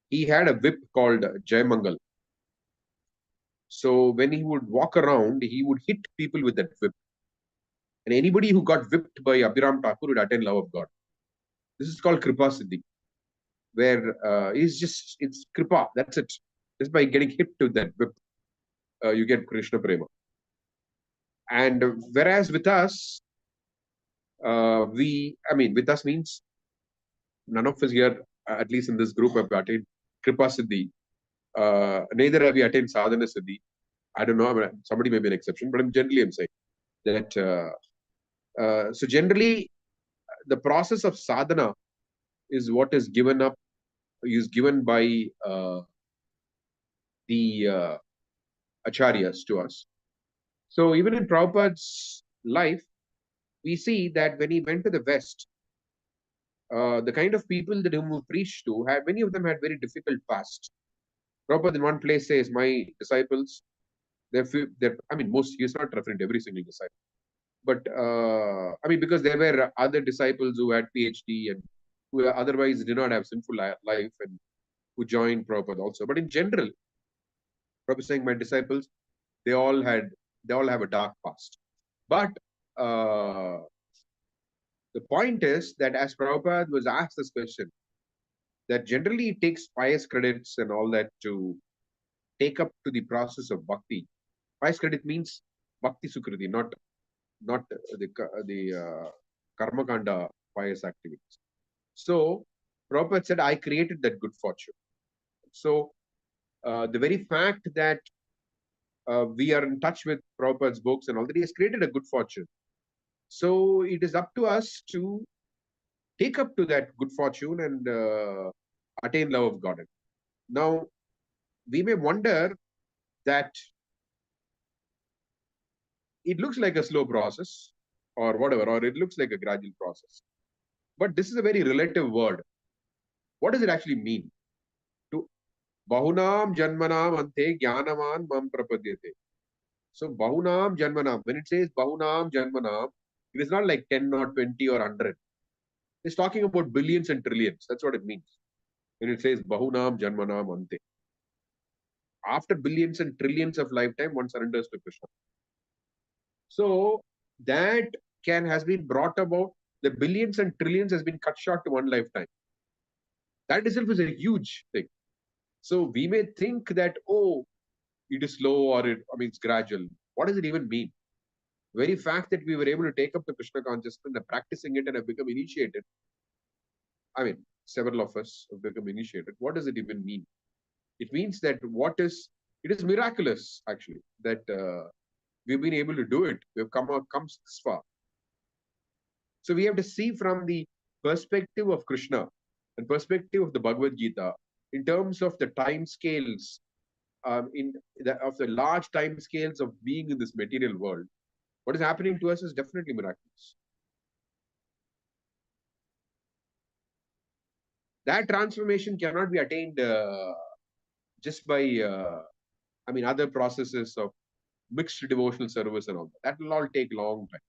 he had a whip called Jai Mangal. So when he would walk around, he would hit people with that whip. And anybody who got whipped by Abhiram Thakur would attain love of God. This is called Kripa Siddhi, where it's Kripa, that's it. Just by getting hit to that whip, you get Krishna Prema. And whereas with us, with us means none of us here, at least in this group, have attained Kripa Siddhi. Neither have we attained Sadhana Siddhi. I don't know, somebody may be an exception, but generally I'm saying that. So generally, the process of sadhana is what is given by the acharyas to us. So even in Prabhupada's life, we see that when he went to the West, the kind of people that whom he preached to, many of them had very difficult past. Prabhupada in one place says, my disciples, he's not referring to every single disciple. But, because there were other disciples who had PhD and who otherwise did not have sinful life and who joined Prabhupada also. But in general, Prabhupada is saying, my disciples, they all have a dark past. But the point is that as Prabhupada was asked this question, that generally it takes pious credits and all that to take up to the process of bhakti. Pious credit means bhakti sukriti, not the karma kanda pious activities. So Prabhupada said, I created that good fortune. So the very fact that we are in touch with Prabhupada's books and all that, he has created a good fortune. So it is up to us to take up to that good fortune and attain love of God. Now, we may wonder that it looks like a slow process or whatever, or it looks like a gradual process. But this is a very relative word. What does it actually mean? To Bahunam Janmanam Ante Jnanaman Mam Prapadyate. So Bahunam Janmanam, when it says Bahunam Janmanam, it is not like 10 or 20 or 100. It's talking about billions and trillions. That's what it means. When it says Bahunam Janmanam Ante. After billions and trillions of lifetime, one surrenders to Krishna. So that has been brought about. The billions and trillions has been cut short to one lifetime. That itself is a huge thing. So we may think that, oh, it is slow or it's gradual. What does it even mean? Very fact that we were able to take up the Krishna consciousness and practicing it and have become initiated. Several of us have become initiated. What does it even mean? It means that it is miraculous actually that we've been able to do it. We've come this far. So we have to see from the perspective of Krishna and perspective of the Bhagavad Gita in terms of the time scales, of the large time scales of being in this material world. What is happening to us is definitely miraculous. That transformation cannot be attained just by, other processes of mixed devotional service and all that. That will all take long time.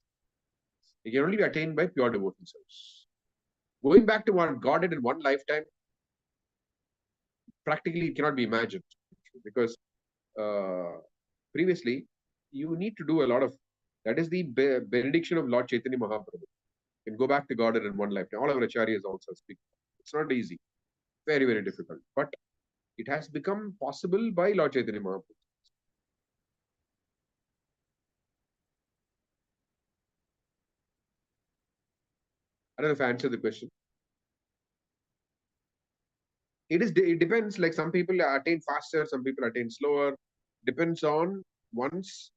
It can only be attained by pure devotional service. Going back to what God did in one lifetime, practically it cannot be imagined because previously you need to do a lot of, that is the benediction of Lord Chaitanya Mahaprabhu. You can go back to God in one lifetime. All our acharyas also speak. It's not easy. Very, very difficult. But it has become possible by Lord Chaitanya Mahaprabhu. I don't know if I answered the question. It depends, like some people attain faster, some people attain slower. Depends on one's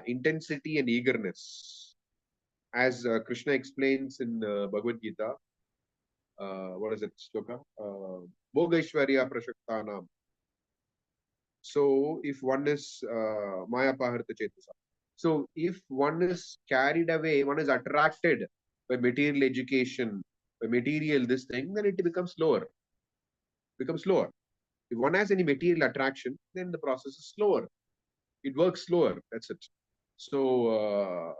intensity and eagerness. As Krishna explains in Bhagavad Gita, what is it, Shloka? Bhogaishwarya Prashaktanam. So if one is Maya Paharita Chetasa. So if one is carried away, one is attracted by material education, by material this thing, then it becomes slower. If one has any material attraction, then the process is slower. It works slower. That's it. So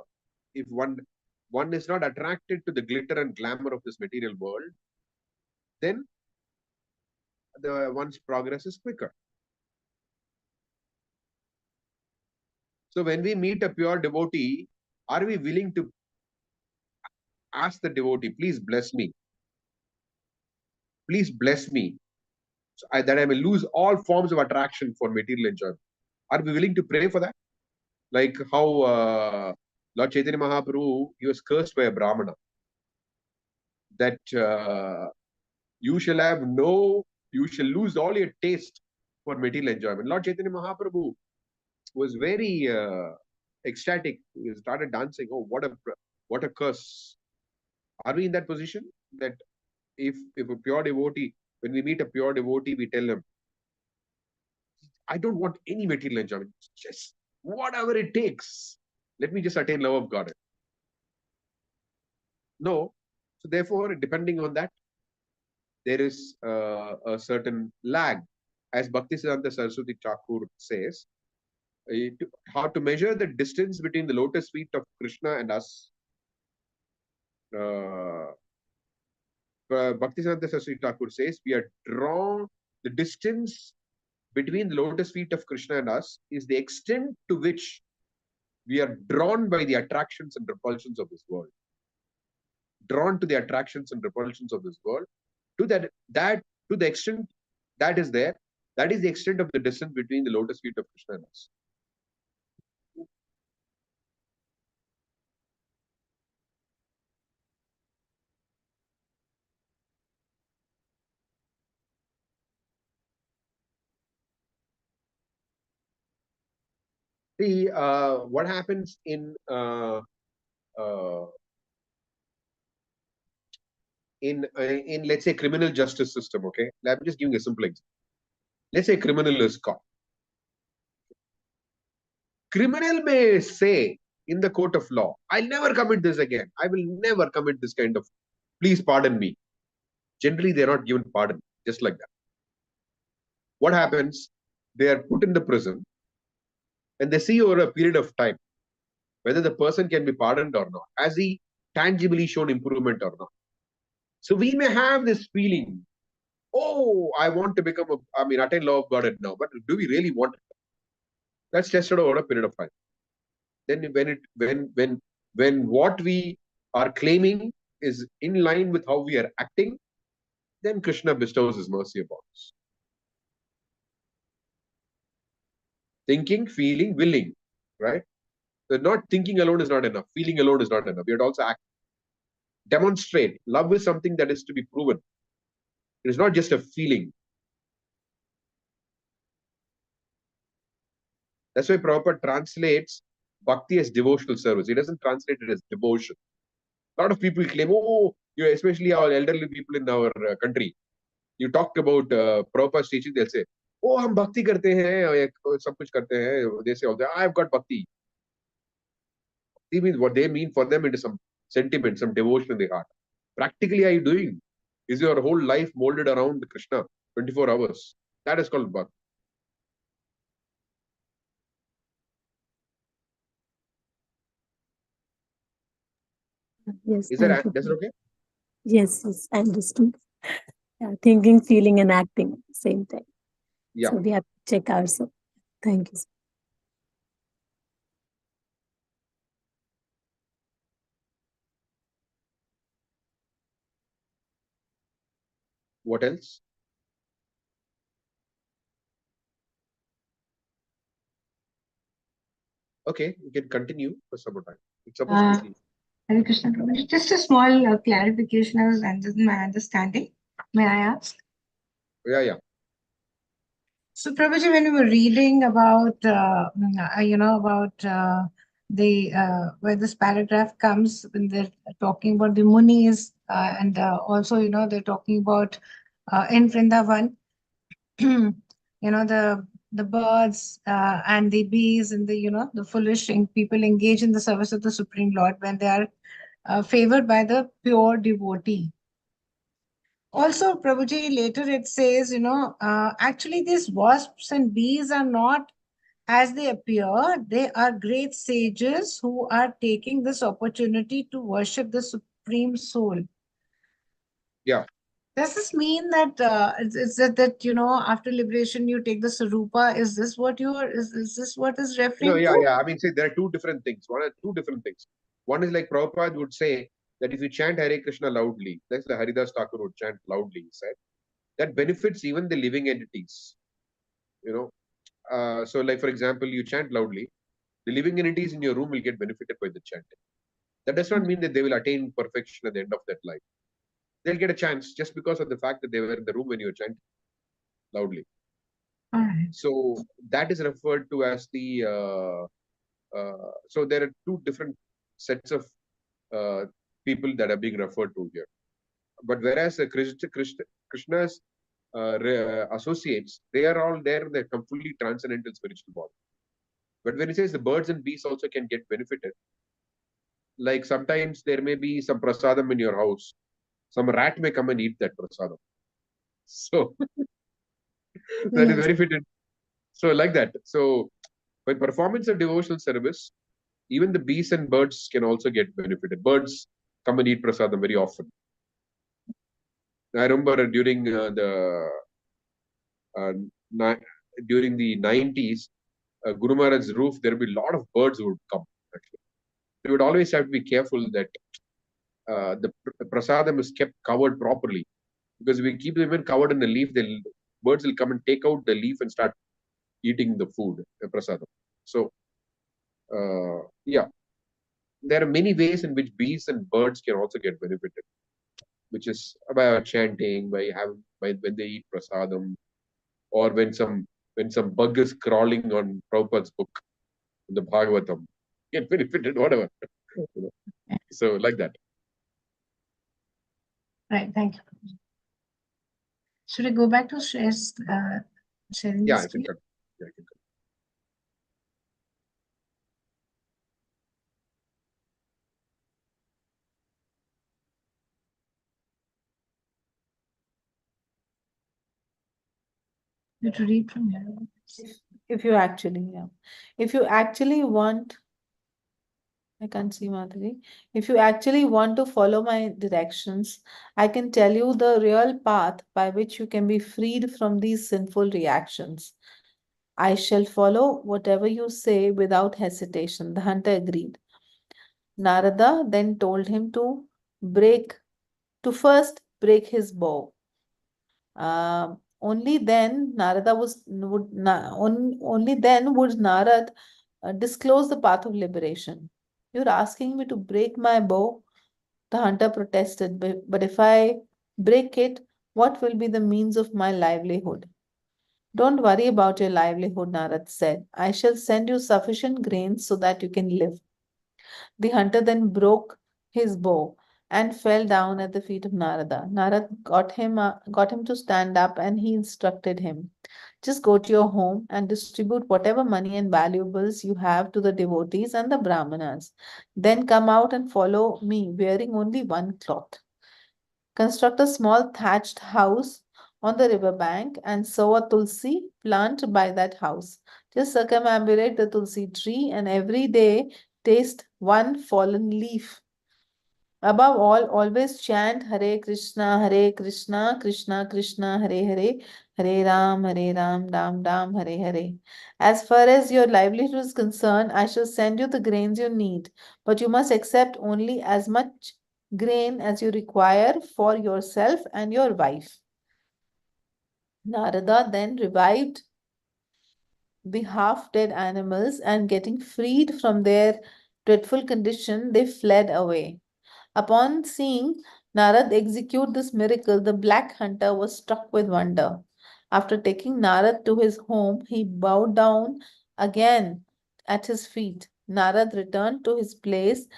if one is not attracted to the glitter and glamour of this material world, then one's progress is quicker. So when we meet a pure devotee, are we willing to ask the devotee, please bless me? Please bless me so that I may lose all forms of attraction for material enjoyment. Are we willing to pray for that? Like how Lord Chaitanya Mahaprabhu, he was cursed by a Brahmana. That you shall lose all your taste for material enjoyment. Lord Chaitanya Mahaprabhu was very ecstatic. He started dancing. Oh, what a curse. Are we in that position? That if a pure devotee, when we meet a pure devotee, we tell him, I don't want any material enjoyment. Just whatever it takes. Let me just attain love of God. No. So therefore, depending on that, there is a certain lag. As Bhaktisiddhanta Saraswati Thakur says, how to measure the distance between the lotus feet of Krishna and us. Bhaktisiddhanta Saraswati Thakur says, we are drawn, the distance between the lotus feet of Krishna and us is the extent to which we are drawn by the attractions and repulsions of this world. Drawn to the attractions and repulsions of this world. To the extent that is there, That is the extent of the distance between the lotus feet of Krishna and us. See, what happens in let's say criminal justice system? Okay, I'm just giving a simple example. Let's say a criminal is caught. Criminal may say in the court of law, "I'll never commit this again. I will never commit this kind of. Please pardon me." Generally, they're not given pardon, just like that. What happens? They are put in the prison, and they see over a period of time whether the person can be pardoned or not. Has he tangibly shown improvement or not? So we may have this feeling, oh, I want to become attain law of God now, but do we really want it? That's tested over a period of time. Then when what we are claiming is in line with how we are acting, then Krishna bestows his mercy upon us. Thinking, feeling, willing, right? So not thinking alone is not enough. Feeling alone is not enough. We have to also act. Demonstrate. Love is something that is to be proven. It is not just a feeling. That's why Prabhupada translates bhakti as devotional service. He doesn't translate it as devotion. A lot of people claim, oh, especially our elderly people in our country. You talk about Prabhupada's teaching, they'll say, oh, hum bhakti karte hain, sab kuch karte hain. They say, I've got bhakti. Bhakti means what they mean for them, it is some sentiment, some devotion in the heart. Practically, are you doing? Is your whole life molded around Krishna 24 hours? That is called bhakti. Yes, Is thank that you. okay? Yes, I understood. Yeah, thinking, feeling, and acting at the same time. Yeah. So we have to check ourselves. Thank you. What else? Okay, we can continue for some more time. It's supposed to be. Hare Krishna Prabhuji. Just a small clarification as my understanding. May I ask? Yeah. So Prabhuji, when we were reading about, where this paragraph comes, when they're talking about the Munis, and also, they're talking about in Vrindavan, the birds and the bees and the foolish people engage in the service of the Supreme Lord when they are favored by the pure devotee. Also, Prabhuji, later it says, actually these wasps and bees are not as they appear. They are great sages who are taking this opportunity to worship the Supreme Soul. Yeah. Does this mean that is that after liberation you take the Sarupa? Is this what is this what is referring to? Yeah. I mean, say there are two different things. Two different things. One is like Prabhupada would say that if you chant Hare Krishna loudly, that's the Haridas Thakur would chant loudly, he said, that benefits even the living entities. So like for example, you chant loudly, the living entities in your room will get benefited by the chanting. That does not mean that they will attain perfection at the end of that life. They'll get a chance just because of the fact that they were in the room when you were chanting loudly. All right. So that is referred to as the. So there are two different sets of people that are being referred to here. But whereas Krishna's associates, they are all there in the completely transcendental spiritual body. But when he says the birds and bees also can get benefited, like sometimes there may be some prasadam in your house, some rat may come and eat that prasadam. So that is benefited. So like that. So by performance of devotional service, even the bees and birds can also get benefited. Birds come and eat prasadam very often. I remember during during the 90s, Guru Maharaj's roof, there would be a lot of birds who would come. Actually, you would always have to be careful that the prasadam is kept covered properly, because if we keep them even covered in a leaf, they'll birds will come and take out the leaf and start eating the food, prasadam. So, yeah, there are many ways in which bees and birds can also get benefited, which is by chanting, by when they eat prasadam, or when some bug is crawling on Prabhupada's book, the Bhagavatam, get benefited, whatever. You know. So like that. Right, thank you. Should we go back to sharing Yeah, the I screen? think yeah, I can go. You have to read from here. If you actually, yeah. If you actually want, I can't see Madhuri. If you actually want to follow my directions, I can tell you the real path by which you can be freed from these sinful reactions. I shall follow whatever you say without hesitation. The hunter agreed. Narada then told him to first break his bow. Only then only then would Narad disclose the path of liberation. You're asking me to break my bow, the hunter protested, but if I break it, what will be the means of my livelihood? Don't worry about your livelihood, Narad said. I shall send you sufficient grains so that you can live. The hunter then broke his bow and fell down at the feet of Narada. Narad got him to stand up, and he instructed him, just go to your home and distribute whatever money and valuables you have to the devotees and the brahmanas. Then come out and follow me wearing only one cloth. Construct a small thatched house on the river bank and sow a tulsi plant by that house. Just circumambulate the tulsi tree and every day taste one fallen leaf. Above all, always chant Hare Krishna, Krishna Krishna, Hare Ram, Ram Ram, Hare Hare. As far as your livelihood is concerned, I shall send you the grains you need, but you must accept only as much grain as you require for yourself and your wife. Narada then revived the half dead animals, and getting freed from their dreadful condition, they fled away. Upon seeing Narad execute this miracle, the black hunter was struck with wonder. After taking Narad to his home, he bowed down again at his feet. Narad returned to his place,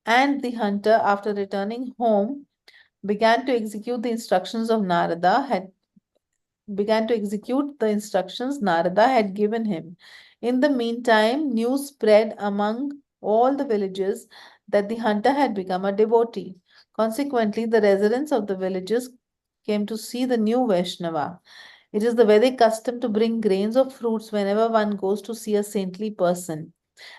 and the hunter, after returning home, began to execute the instructions of Narada had began to execute the instructions Narada had given him. In the meantime, news spread among all the villages that the hunter had become a devotee. Consequently, the residents of the villages came to see the new Vaishnava. It is the Vedic custom to bring grains or fruits whenever one goes to see a saintly person.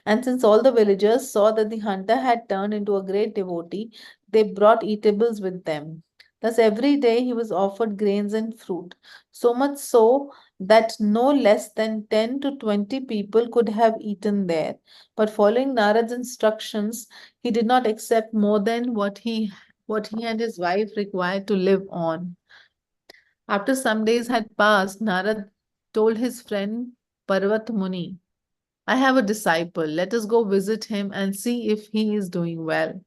And since all the villagers saw that the hunter had turned into a great devotee, they brought eatables with them. Thus, every day he was offered grains and fruit, so much so that no less than 10 to 20 people could have eaten there. But following Narad's instructions, he did not accept more than what he and his wife required to live on. After some days had passed, Narad told his friend Parvat Muni, I have a disciple. Let us go visit him and see if he is doing well.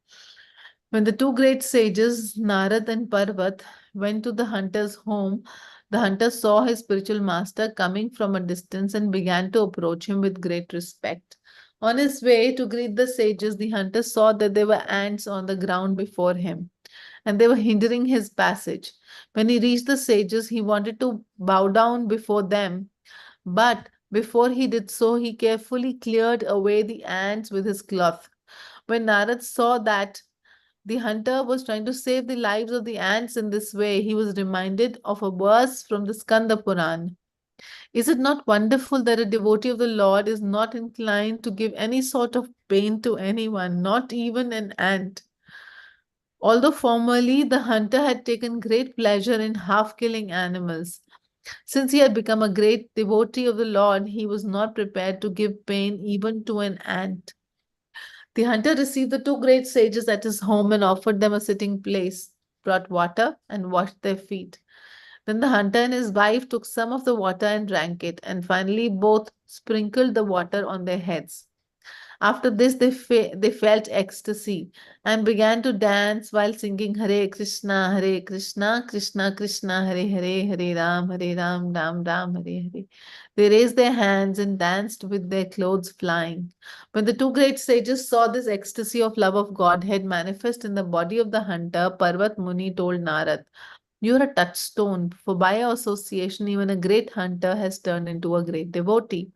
When the two great sages, Narad and Parvat, went to the hunter's home, the hunter saw his spiritual master coming from a distance and began to approach him with great respect. On his way to greet the sages, the hunter saw that there were ants on the ground before him, and they were hindering his passage. When he reached the sages, he wanted to bow down before them, but before he did so, he carefully cleared away the ants with his cloth. When Narad saw that the hunter was trying to save the lives of the ants in this way, he was reminded of a verse from the Skanda Puran. Is it not wonderful that a devotee of the Lord is not inclined to give any sort of pain to anyone, not even an ant? Although formerly the hunter had taken great pleasure in half killing animals, since he had become a great devotee of the Lord, he was not prepared to give pain even to an ant. The hunter received the two great sages at his home and offered them a sitting place, brought water, and washed their feet. Then the hunter and his wife took some of the water and drank it, and finally both sprinkled the water on their heads. After this, they felt ecstasy and began to dance while singing Hare Krishna, Krishna Krishna, Hare Hare, Hare Ram, Ram Ram, Hare Hare. They raised their hands and danced with their clothes flying. When the two great sages saw this ecstasy of love of Godhead manifest in the body of the hunter, Parvat Muni told Narad, "You are a touchstone, for by your association, even a great hunter has turned into a great devotee."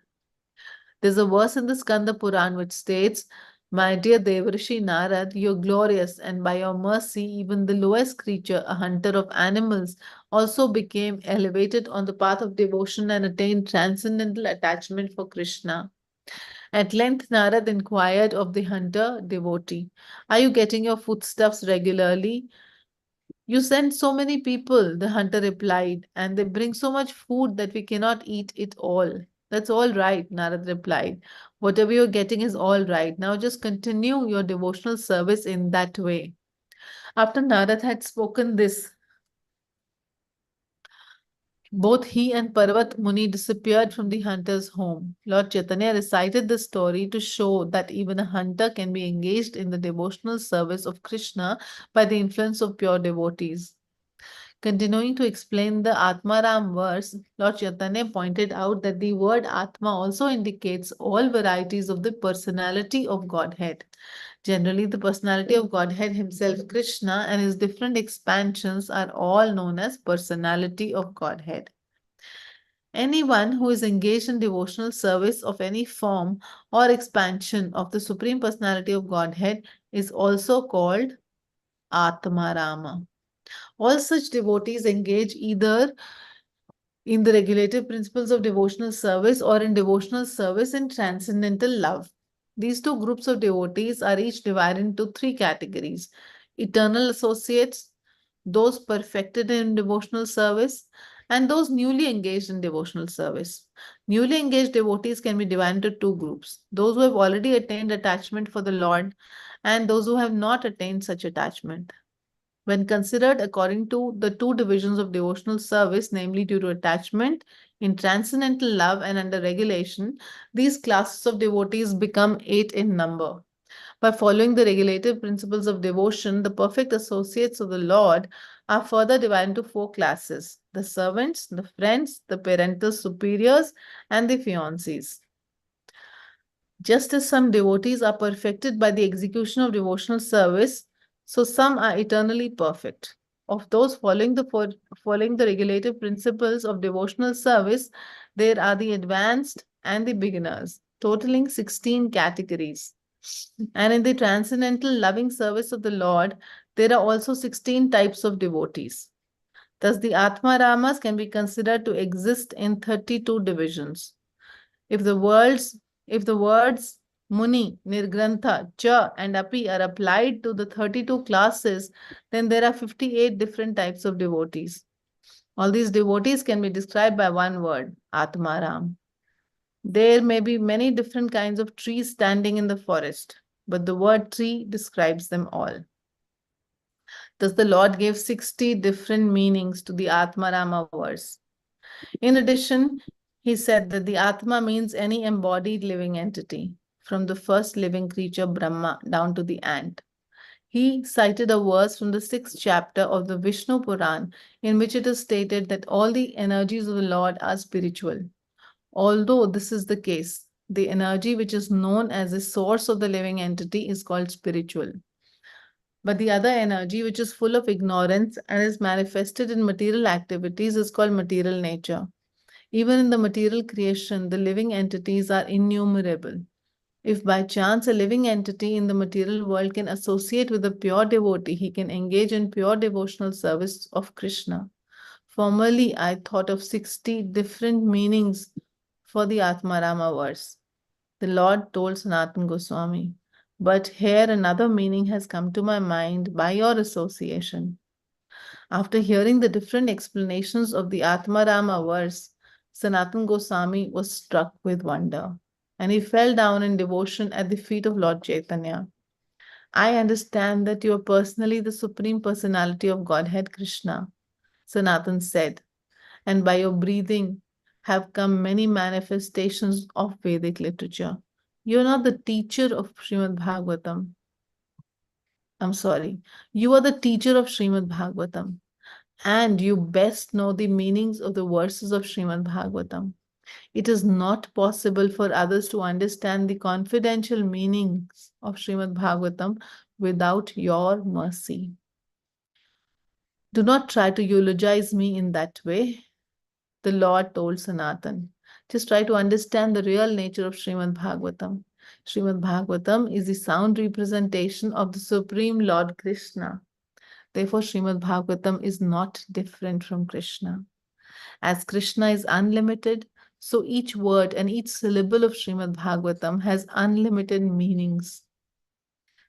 There's a verse in the Skanda Puran which states, "My dear Devrishi Narad, you're glorious, and by your mercy, even the lowest creature, a hunter of animals, also became elevated on the path of devotion and attained transcendental attachment for Krishna." At length, Narad inquired of the hunter devotee, "Are you getting your foodstuffs regularly?" "You send so many people," the hunter replied, "and they bring so much food that we cannot eat it all." "That's all right," Narad replied. "Whatever you're getting is all right. Now just continue your devotional service in that way." After Narad had spoken this, both he and Parvat Muni disappeared from the hunter's home. Lord Chaitanya recited this story to show that even a hunter can be engaged in the devotional service of Krishna by the influence of pure devotees. Continuing to explain the Atmaram verse, Lord Chaitanya pointed out that the word Atma also indicates all varieties of the personality of Godhead. Generally, the personality of Godhead himself, Krishna, and his different expansions are all known as personality of Godhead. Anyone who is engaged in devotional service of any form or expansion of the Supreme Personality of Godhead is also called Atmarama. All such devotees engage either in the regulative principles of devotional service or in devotional service in transcendental love. These two groups of devotees are each divided into three categories: eternal associates, those perfected in devotional service, and those newly engaged in devotional service. Newly engaged devotees can be divided into two groups: those who have already attained attachment for the Lord and those who have not attained such attachment. When considered according to the two divisions of devotional service, namely due to attachment, in transcendental love, and under regulation, these classes of devotees become 8 in number. By following the regulative principles of devotion, the perfect associates of the Lord are further divided into 4 classes: the servants, the friends, the parental superiors, and the fiancés. Just as some devotees are perfected by the execution of devotional service, so some are eternally perfect. Of those following the regulative principles of devotional service, there are the advanced and the beginners, totaling 16 categories. And in the transcendental loving service of the Lord, there are also 16 types of devotees. Thus, the Atmaramas can be considered to exist in 32 divisions. If the words Muni, Nirgrantha, Cha, and Api are applied to the 32 classes, then there are 58 different types of devotees. All these devotees can be described by one word, Atmaram. There may be many different kinds of trees standing in the forest, but the word tree describes them all. Thus, the Lord gave 60 different meanings to the Atmarama verse. In addition, he said that the Atma means any embodied living entity, from the first living creature Brahma down to the ant. He cited a verse from the 6th chapter of the Vishnu Puran, in which it is stated that all the energies of the Lord are spiritual. Although this is the case, the energy which is known as the source of the living entity is called spiritual. But the other energy, which is full of ignorance and is manifested in material activities, is called material nature. Even in the material creation, the living entities are innumerable. If by chance a living entity in the material world can associate with a pure devotee, he can engage in pure devotional service of Krishna. Formerly, I thought of 60 different meanings for the Atmarama verse. The Lord told Sanatana Goswami, but here another meaning has come to my mind by your association. After hearing the different explanations of the Atmarama verse, Sanatana Goswami was struck with wonder, and he fell down in devotion at the feet of Lord Chaitanya. I understand that you are personally the Supreme Personality of Godhead Krishna, Sanatan said. and by your breathing have come many manifestations of Vedic literature. You're not the teacher of Srimad Bhagavatam. I'm sorry. You are the teacher of Srimad Bhagavatam, and you best know the meanings of the verses of Srimad Bhagavatam. It is not possible for others to understand the confidential meanings of Srimad Bhagavatam without your mercy. Do not try to eulogize me in that way, the Lord told Sanatan. Just try to understand the real nature of Srimad Bhagavatam. Srimad Bhagavatam is the sound representation of the Supreme Lord Krishna. Therefore, Srimad Bhagavatam is not different from Krishna. As Krishna is unlimited, so each word and each syllable of Srimad Bhagavatam has unlimited meanings.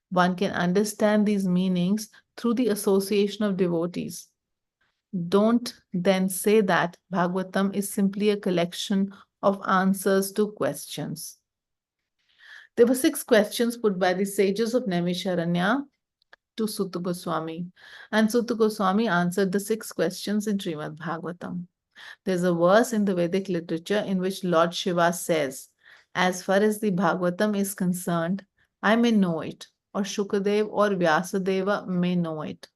One can understand these meanings through the association of devotees. Don't then say that Bhagavatam is simply a collection of answers to questions. There were 6 questions put by the sages of Naimisharanya to Sutta Goswami, and Sutta Goswami answered the 6 questions in Srimad Bhagavatam. There's a verse in the Vedic literature in which Lord Shiva says, as far as the Bhagavatam is concerned, I may know it, or Shukadev or Vyasadeva may know it,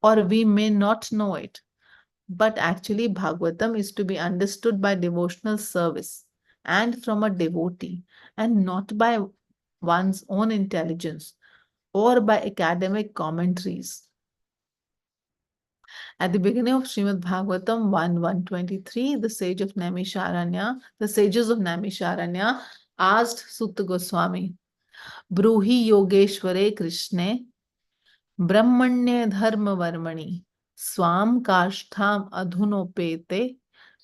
or we may not know it. But actually, Bhagavatam is to be understood by devotional service and from a devotee, and not by one's own intelligence or by academic commentaries. At the beginning of Srimad Bhagavatam 1:123, the sages of Naimisharanya asked Sutta Goswami, Bruhi Yogeshware Krishne Brahmanye Dharma Varmani Swam Kashtham Adhunopete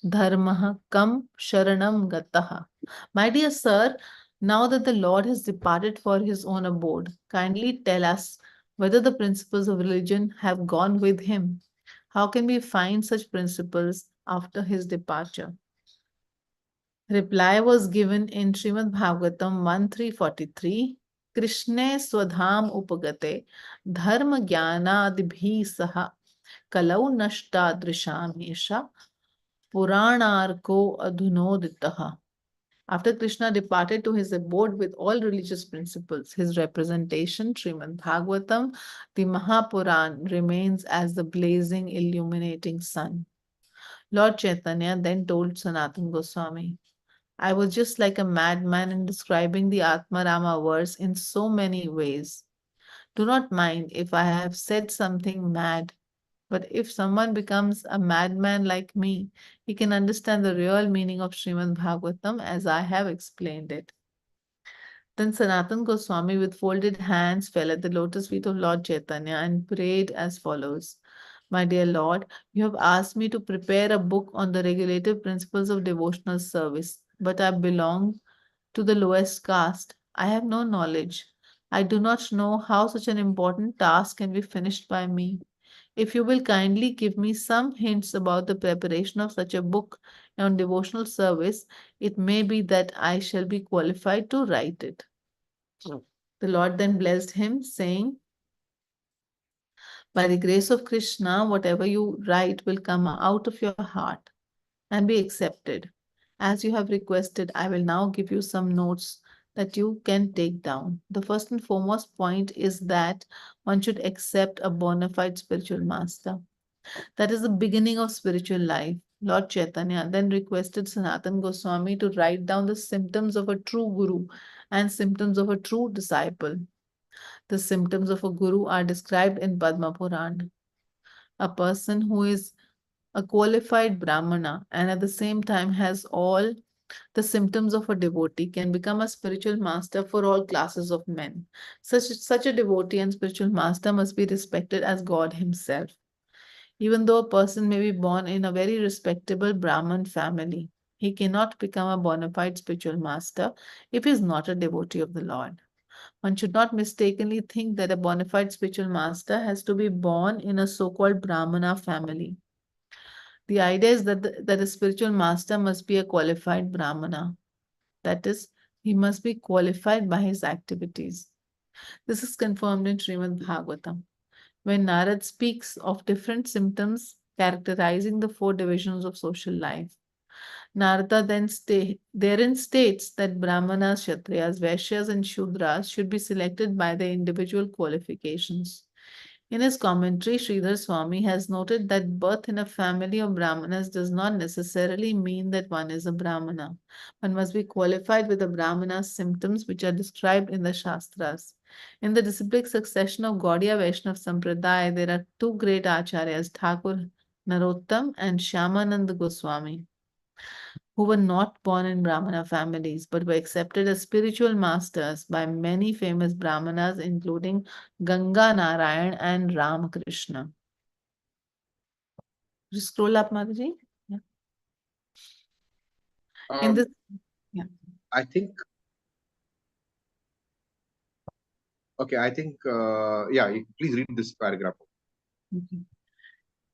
Dharmaha Kam Sharanam Gataha. My dear sir, now that the Lord has departed for his own abode, kindly tell us whether the principles of religion have gone with him. How can we find such principles after his departure? Reply was given in Srimad Bhagavatam 1:343. Krishne swadham upagate dharma jnanadibhi saha kalau nashta drishamesha puranarko adhunoditaha. After Krishna departed to his abode with all religious principles, his representation, Srimad Bhagavatam, the Mahapuran, remains as the blazing, illuminating sun. Lord Chaitanya then told Sanatana Goswami, I was just like a madman in describing the Atmarama verse in so many ways. Do not mind if I have said something mad, but if someone becomes a madman like me, he can understand the real meaning of Srimad Bhagavatam as I have explained it. Then Sanatan Goswami with folded hands fell at the lotus feet of Lord Chaitanya and prayed as follows. My dear Lord, you have asked me to prepare a book on the regulative principles of devotional service, but I belong to the lowest caste. I have no knowledge. I do not know how such an important task can be finished by me. If you will kindly give me some hints about the preparation of such a book on devotional service, it may be that I shall be qualified to write it. The Lord then blessed him, saying, by the grace of Krishna, whatever you write will come out of your heart and be accepted. As you have requested, I will now give you some notes that you can take down. The first and foremost point is that one should accept a bona fide spiritual master. That is the beginning of spiritual life. Lord Chaitanya then requested Sanatan Goswami to write down the symptoms of a true guru and symptoms of a true disciple. The symptoms of a guru are described in Padma Purana. A person who is a qualified Brahmana and at the same time has all the symptoms of a devotee can become a spiritual master for all classes of men. Such a devotee and spiritual master must be respected as God himself. Even though a person may be born in a very respectable Brahman family, he cannot become a bona fide spiritual master if he is not a devotee of the Lord. One should not mistakenly think that a bona fide spiritual master has to be born in a so-called Brahmana family. The idea is that a spiritual master must be a qualified Brahmana. That is, he must be qualified by his activities. This is confirmed in Srimad Bhagavatam. When Narad speaks of different symptoms characterizing the 4 divisions of social life. Narada then therein states that Brahmanas, Kshatriyas, Vaishyas, and Shudras should be selected by their individual qualifications. In his commentary, Sridhar Swami has noted that birth in a family of Brahmanas does not necessarily mean that one is a Brahmana. One must be qualified with the Brahmana symptoms which are described in the Shastras. In the disciplic succession of Gaudiya Vaishnav Sampradaya, there are 2 great acharyas, Thakur Narottam and Shyamananda Goswami, who were not born in Brahmana families but were accepted as spiritual masters by many famous Brahmanas, including Ganga Narayan and Ramakrishna. Just scroll up, Madhuji. Yeah. In this, yeah. I think. Okay, I think. Yeah, please read this paragraph. Okay.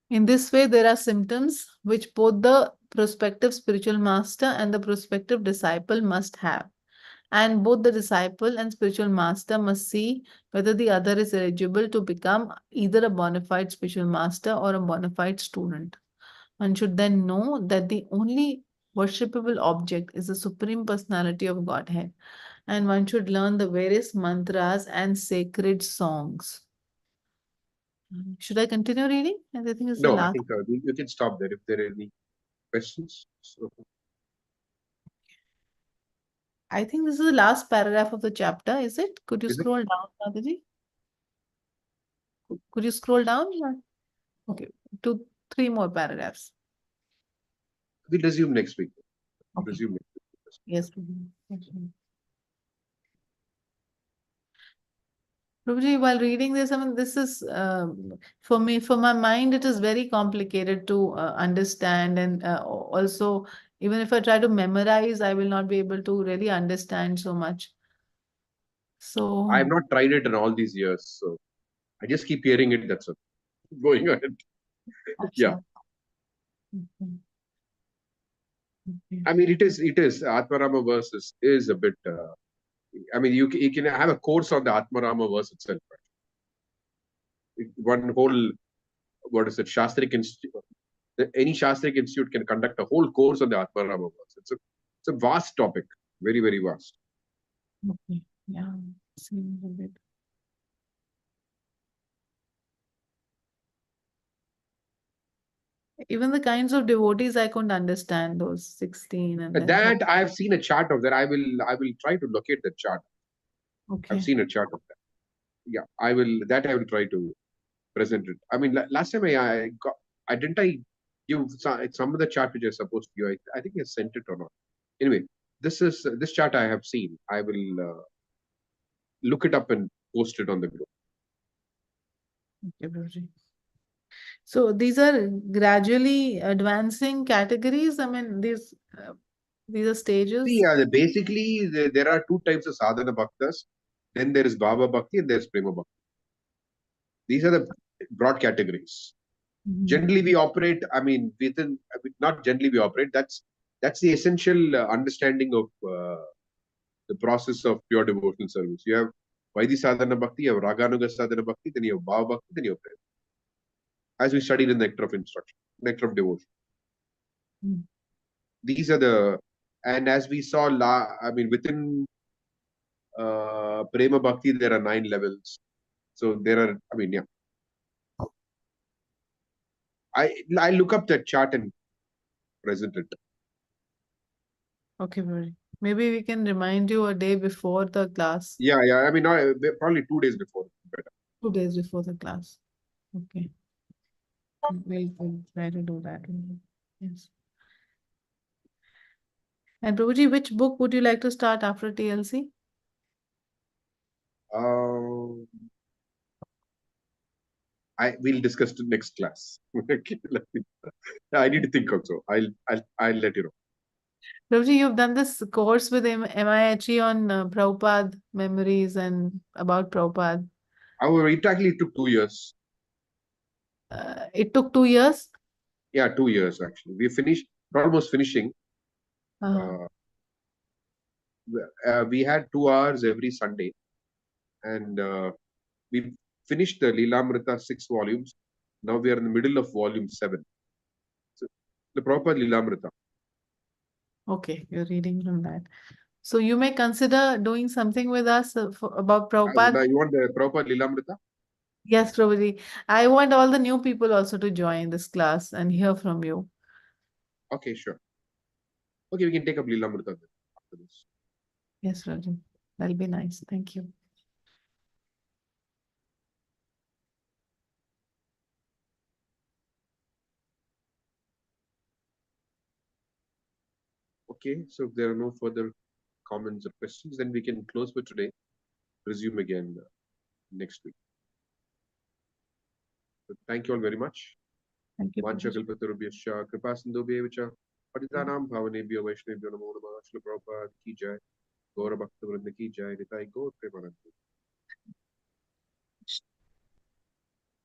In this way, there are symptoms which both the prospective spiritual master and the prospective disciple must have. And both the disciple and spiritual master must see whether the other is eligible to become either a bona fide spiritual master or a bona fide student. One should then know that the only worshipable object is the Supreme Personality of Godhead, and one should learn the various mantras and sacred songs. Should I continue reading? I think it's the No, I last. think you can stop there if there are any questions. So, I think this is the last paragraph of the chapter, is it? Could you Is it? scroll down, Madhuji? Could you scroll down? Yeah. Okay, 2, 3 more paragraphs. we'll resume next week. Okay. Resume next week. Yes, Prabhuji. Thank you. Prabhuji, while reading this, I mean, this is for me, for my mind, it is very complicated to understand, and also, even if I try to memorize, I will not be able to really understand so much. So I have not tried it in all these years, so I just keep hearing it. That's it. Going ahead. Yeah. Okay. Okay. I mean, it is Atmarama verse is a bit. I mean, you can have a course on the Atmarama verse itself. One whole, what is it, Shastrik Institute? Any Shastrik Institute can conduct a whole course on the Atmarama verse. It's a vast topic, very, very vast. Okay. Yeah. Seems a bit. Even the kinds of devotees I couldn't understand those 16 and then That I have seen a chart of that. I will try to locate the chart. okay. I've seen a chart of that. Yeah, I will try to present it. I mean, last time I didn't give some of the chart which I supposed to give. I think I sent it or not. Anyway, this chart I have seen. I will look it up and post it on the group. Okay, Prabhuji. So these are gradually advancing categories. I mean, these are stages. See, basically there are 2 types of sadhana bhaktas. Then there is Baba Bhakti and there is Prema Bhakti. These are the broad categories. Generally, we operate. I mean, not generally we operate. That's the essential understanding of the process of pure devotional service. You have Vaidhi Sadhana Bhakti, you have Raganuga Sadhana Bhakti, then you have Bhava Bhakti, then you have Prema. As we studied in the Nectar of Instruction, Nectar of Devotion. These are and as we saw, I mean, within Prema Bhakti, there are 9 levels. So there are, I mean, yeah. I look up that chart and present it. Okay, Prabhuji. Maybe we can remind you a day before the class. Yeah. I mean, probably 2 days before. Better. 2 days before the class. Okay. We'll try to do that. Yes. And Prabhuji, which book would you like to start after TLC? We'll discuss the next class. I need to think also. I'll let you know. Prabhuji, you've done this course with MIHE on Prabhupada memories and about Prabhupada. However, it actually took 2 years. It took 2 years? Yeah, 2 years actually. We're almost finishing. We had 2 hours every Sunday, and we finished the Lilamrita 6 volumes. Now we are in the middle of volume 7. The Prabhupada Lilamrita. Okay, you're reading from that. So you may consider doing something with us about Prabhupada. You want the Prabhupada Lilamrita? Yes, Prabhuji. I want all the new people also to join this class and hear from you. Okay, sure. Okay, we can take up Lilamrita then after this. Yes, Prabhuji. That'll be nice. Thank you. Okay, so if there are no further comments or questions, then we can close for today. Resume again next week. So thank you all very much. Thank you. Vancha Prabhuji. kalpatarubhyascha kripasindhubhyevacha patitanam bhavanebhyo vaishnavibhyo namo namah. Srila Prabhupada ki jai. Gaura Bhakta Vrinda ki jai. Nitai Gaur Premanande.